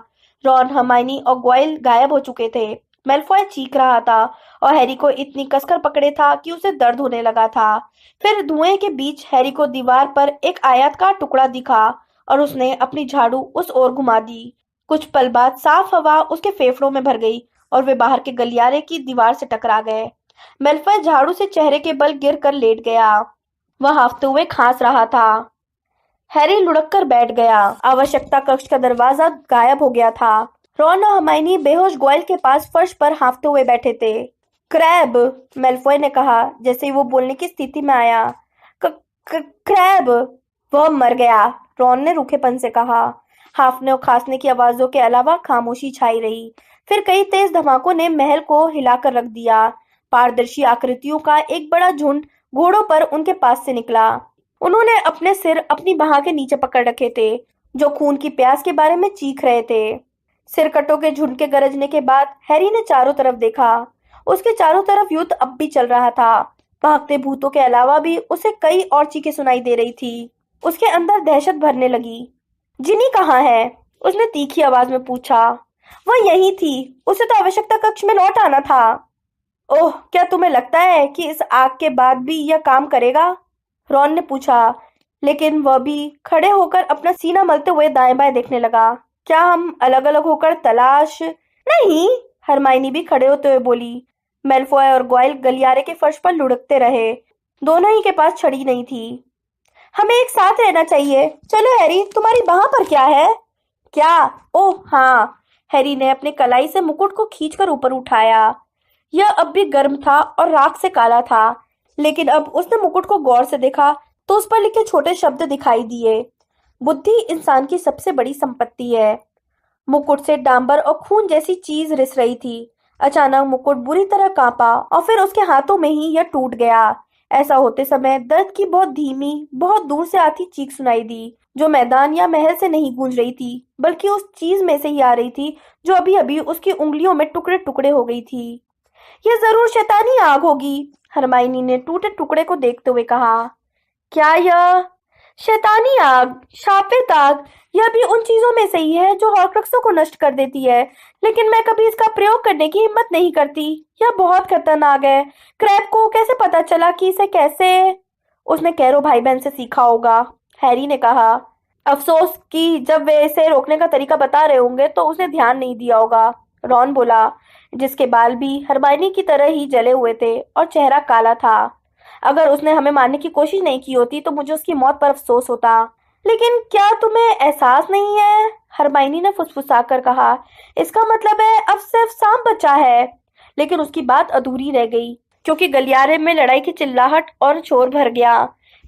रॉन, हर्माइनी और गॉयल गायब हो चुके थे। मेलफॉय चीख रहा था और हैरी को इतनी कसकर पकड़े था कि उसे दर्द होने लगा था। फिर धुएं के बीच हैरी को दीवार पर एक आयताकार टुकड़ा दिखा और उसने अपनी झाड़ू उस ओर घुमा दी। कुछ पल बाद साफ हवा उसके फेफड़ों में भर गई और वे बाहर के गलियारे की दीवार से टकरा गए। मेलफॉय झाड़ू से चेहरे के बल गिर कर लेट गया। वह हांफते हुए खांस रहा था। हैरी लुढ़क कर बैठ गया। आवश्यकता कक्ष का दरवाजा गायब हो गया था। रॉन और हर्माइनी बेहोश गॉयल के पास फर्श पर हांफते हुए बैठे थे। क्रैब, मेलफॉय ने कहा जैसे ही वो बोलने की स्थिति में आया। क्रैब, वह मर गया, रॉन ने रूखेपन से कहा। हांफने और खांसने की आवाजों के अलावा खामोशी छाई रही। फिर कई तेज धमाकों ने महल को हिलाकर रख दिया। पारदर्शी आकृतियों का एक बड़ा झुंड घोड़ों पर उनके पास से निकला। उन्होंने अपने सिर अपनी बाह के नीचे पकड़ रखे थे, जो खून की प्यास के बारे में चीख रहे थे। सिरकटों के झुंड के गरजने के बाद हैरी ने चारों तरफ देखा। उसके चारों तरफ युद्ध अब भी चल रहा था। भागते भूतों के अलावा भी उसे कई और चीखें सुनाई दे रही थी। उसके अंदर दहशत भरने लगी। जिनी कहाँ है? उसने तीखी आवाज में पूछा। वह यही थी, उसे तो आवश्यकता कक्ष में लौट आना था। ओह, क्या तुम्हें लगता है कि इस आग के बाद भी यह काम करेगा? रॉन ने पूछा, लेकिन वह भी खड़े होकर अपना सीना मलते हुए दाएं बाएं देखने लगा। क्या हम अलग अलग होकर तलाश? नहीं, हरमाइनी भी खड़े होते हुए बोली। मेलफॉय और गॉयल गलियारे के फर्श पर लुढ़कते रहे। दोनों ही के पास छड़ी नहीं थी। हमें एक साथ रहना चाहिए। चलो हैरी, तुम्हारी बाह पर क्या है? क्या? ओह हाँ, हैरी ने अपने कलाई से मुकुट को खींचकर ऊपर उठाया। यह अब भी गर्म था और राख से काला था, लेकिन अब उसने मुकुट को गौर से देखा तो उस पर लिखे छोटे शब्द दिखाई दिए। बुद्धि इंसान की सबसे बड़ी संपत्ति है। मुकुट से डांबर और खून जैसी चीज रिस रही थी। अचानक मुकुट बुरी तरह कांपा और फिर उसके हाथों में ही यह टूट गया। ऐसा होते समय दर्द की बहुत धीमी, बहुत दूर से आती चीख सुनाई दी, जो मैदान या महल से नहीं गूंज रही थी, बल्कि उस चीज में से ही आ रही थी जो अभी अभी उसकी उंगलियों में टुकड़े टुकड़े हो गई थी। यह जरूर शैतानी आग होगी, हरमाइनी ने टूटे टुकड़े को देखते हुए कहा। क्या यह शैतानी आग, शापित आग? यह भी उन चीजों में से ही है जो हॉर्क्रक्सों को नष्ट कर देती है, लेकिन मैं कभी इसका प्रयोग करने की हिम्मत नहीं करती। यह बहुत खतरनाक है। क्रैब को कैसे पता चला कि इसे कैसे? उसने कैरो भाई बहन से सीखा होगा, हैरी ने कहा। अफसोस कि जब वे इसे रोकने का तरीका बता रहे होंगे तो उसने ध्यान नहीं दिया होगा, रॉन बोला, जिसके बाल भी हरमाइनी की तरह ही जले हुए थे और चेहरा काला था। अगर उसने हमें मारने की कोशिश नहीं की होती तो मुझे उसकी मौत पर अफसोस होता। लेकिन क्या तुम्हें एहसास नहीं है? हरमाइनी ने फुसफुसाकर कहा। इसका मतलब है अब सिर्फ सांप बचा है। लेकिन उसकी बात अधूरी रह गई क्योंकि गलियारे में लड़ाई की चिल्लाहट और शोर भर गया।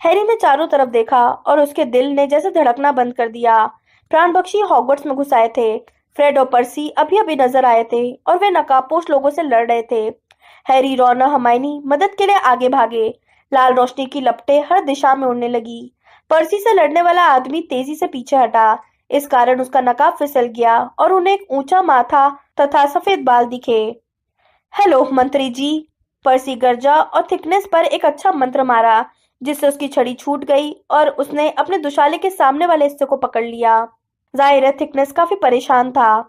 हैरी ने चारों तरफ देखा और उसके दिल ने जैसे धड़कना बंद कर दिया। प्राणपक्षी हॉगवर्ट्स में घुस आए थे। फ्रेड और पर्सी अभी अभी नजर आए थे और वे नकाबपोश लोगों से लड़ रहे थे। हैरी, रॉन और हरमाइनी मदद के लिए आगे भागे। लाल रोशनी की लपटें हर दिशा में उड़ने लगी। पर्सी से लड़ने वाला आदमी तेजी से पीछे हटा। इस कारण उसका नकाब फिसल गया और उन्हें एक ऊंचा माथा तथा सफेद बाल दिखे। हेलो मंत्री जी। पर्सी गरजा और थिकनेस पर एक अच्छा मंत्र मारा जिससे उसकी छड़ी छूट गई और उसने अपने दुशाले के सामने वाले हिस्से को पकड़ लिया। जाहिर है थिकनेस काफी परेशान था।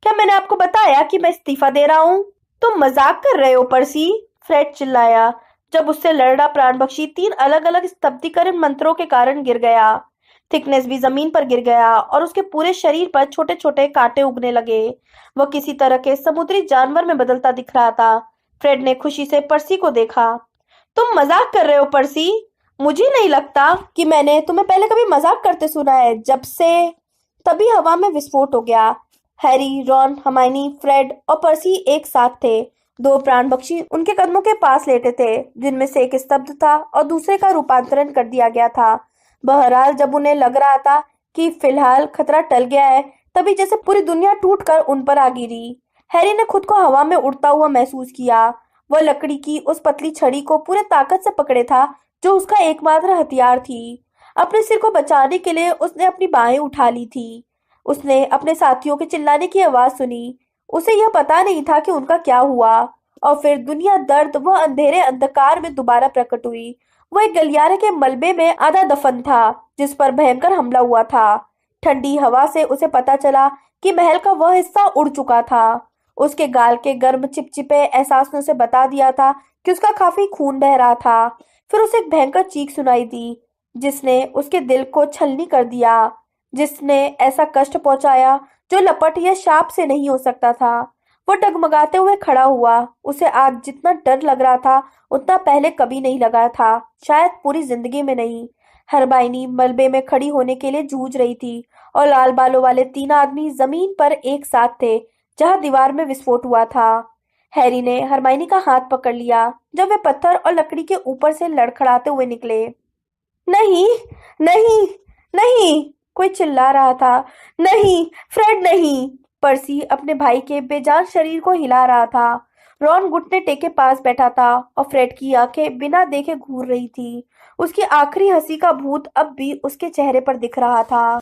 क्या मैंने आपको बताया कि मैं इस्तीफा दे रहा हूँ? तुम मजाक कर रहे हो पर्सी? फ्रेड चिल्लाया जब उससे लड़ प्राणपक्षी 3 अलग अलग स्तब्धीकरण मंत्रों के कारण गिर गया। थिकनेस भी जमीन पर गिर गया और उसके पूरे शरीर पर छोटे छोटे कांटे उगने लगे। वह किसी तरह के समुद्री जानवर में बदलता दिख रहा था। फ्रेड ने खुशी से पर्सी को देखा। तुम मजाक कर रहे हो पर्सी? मुझे नहीं लगता कि मैंने तुम्हें पहले कभी मजाक करते सुना है जब से। तभी हवा में विस्फोट हो गया। हैरी, रॉन, हर्माइनी, फ्रेड और पर्सी एक साथ थे। 2 प्राणपक्षी उनके कदमों के पास लेटे थे जिनमें से एक स्तब्ध था और दूसरे का रूपांतरण कर दिया गया था। बहरहाल जब उन्हें लग रहा था कि फिलहाल खतरा टल गया है, तभी जैसे पूरी दुनिया टूटकर उन पर आ गिरी। हैरी ने खुद को हवा में उड़ता हुआ महसूस किया। वह लकड़ी की उस पतली छड़ी को पूरे ताकत से पकड़े था जो उसका एकमात्र हथियार थी। अपने सिर को बचाने के लिए उसने अपनी बाहें उठा ली थी। उसने अपने साथियों के चिल्लाने की आवाज सुनी। उसे यह पता नहीं था कि उनका क्या हुआ। और फिर दुनिया दर्द व अंधेरे अंधकार में दोबारा प्रकट हुई। वो एक गलियारे के मलबे में आधा दफन था जिस पर भयंकर हमला हुआ था। ठंडी हवा से उसे पता चला कि महल का वह हिस्सा उड़ चुका था। उसके गाल के गर्म चिपचिपे एहसास ने उसे बता दिया था कि उसका काफी खून बह रहा था। फिर उसे एक भयंकर चीख सुनाई दी जिसने उसके दिल को छलनी कर दिया, जिसने ऐसा कष्ट पहुंचाया जो लपट या शाप से नहीं हो सकता था। वो डगमगाते हुए खड़ा हुआ। उसे आज जितना डर लग रहा था उतना पहले कभी नहीं लगा था, शायद पूरी जिंदगी में नहीं। हरमाइनी मलबे में खड़ी होने के लिए जूझ रही थी और लाल बालों वाले 3 आदमी जमीन पर एक साथ थे जहां दीवार में विस्फोट हुआ था। हैरी ने हरमाइनी का हाथ पकड़ लिया जब वे पत्थर और लकड़ी के ऊपर से लड़खड़ाते हुए निकले। नहीं, नहीं, नहीं, कोई चिल्ला रहा था। नहीं, फ्रेड नहीं। पर्सी अपने भाई के बेजान शरीर को हिला रहा था। रॉन घुटने टेके पास बैठा था और फ्रेड की आंखें बिना देखे घूर रही थी। उसकी आखिरी हंसी का भूत अब भी उसके चेहरे पर दिख रहा था।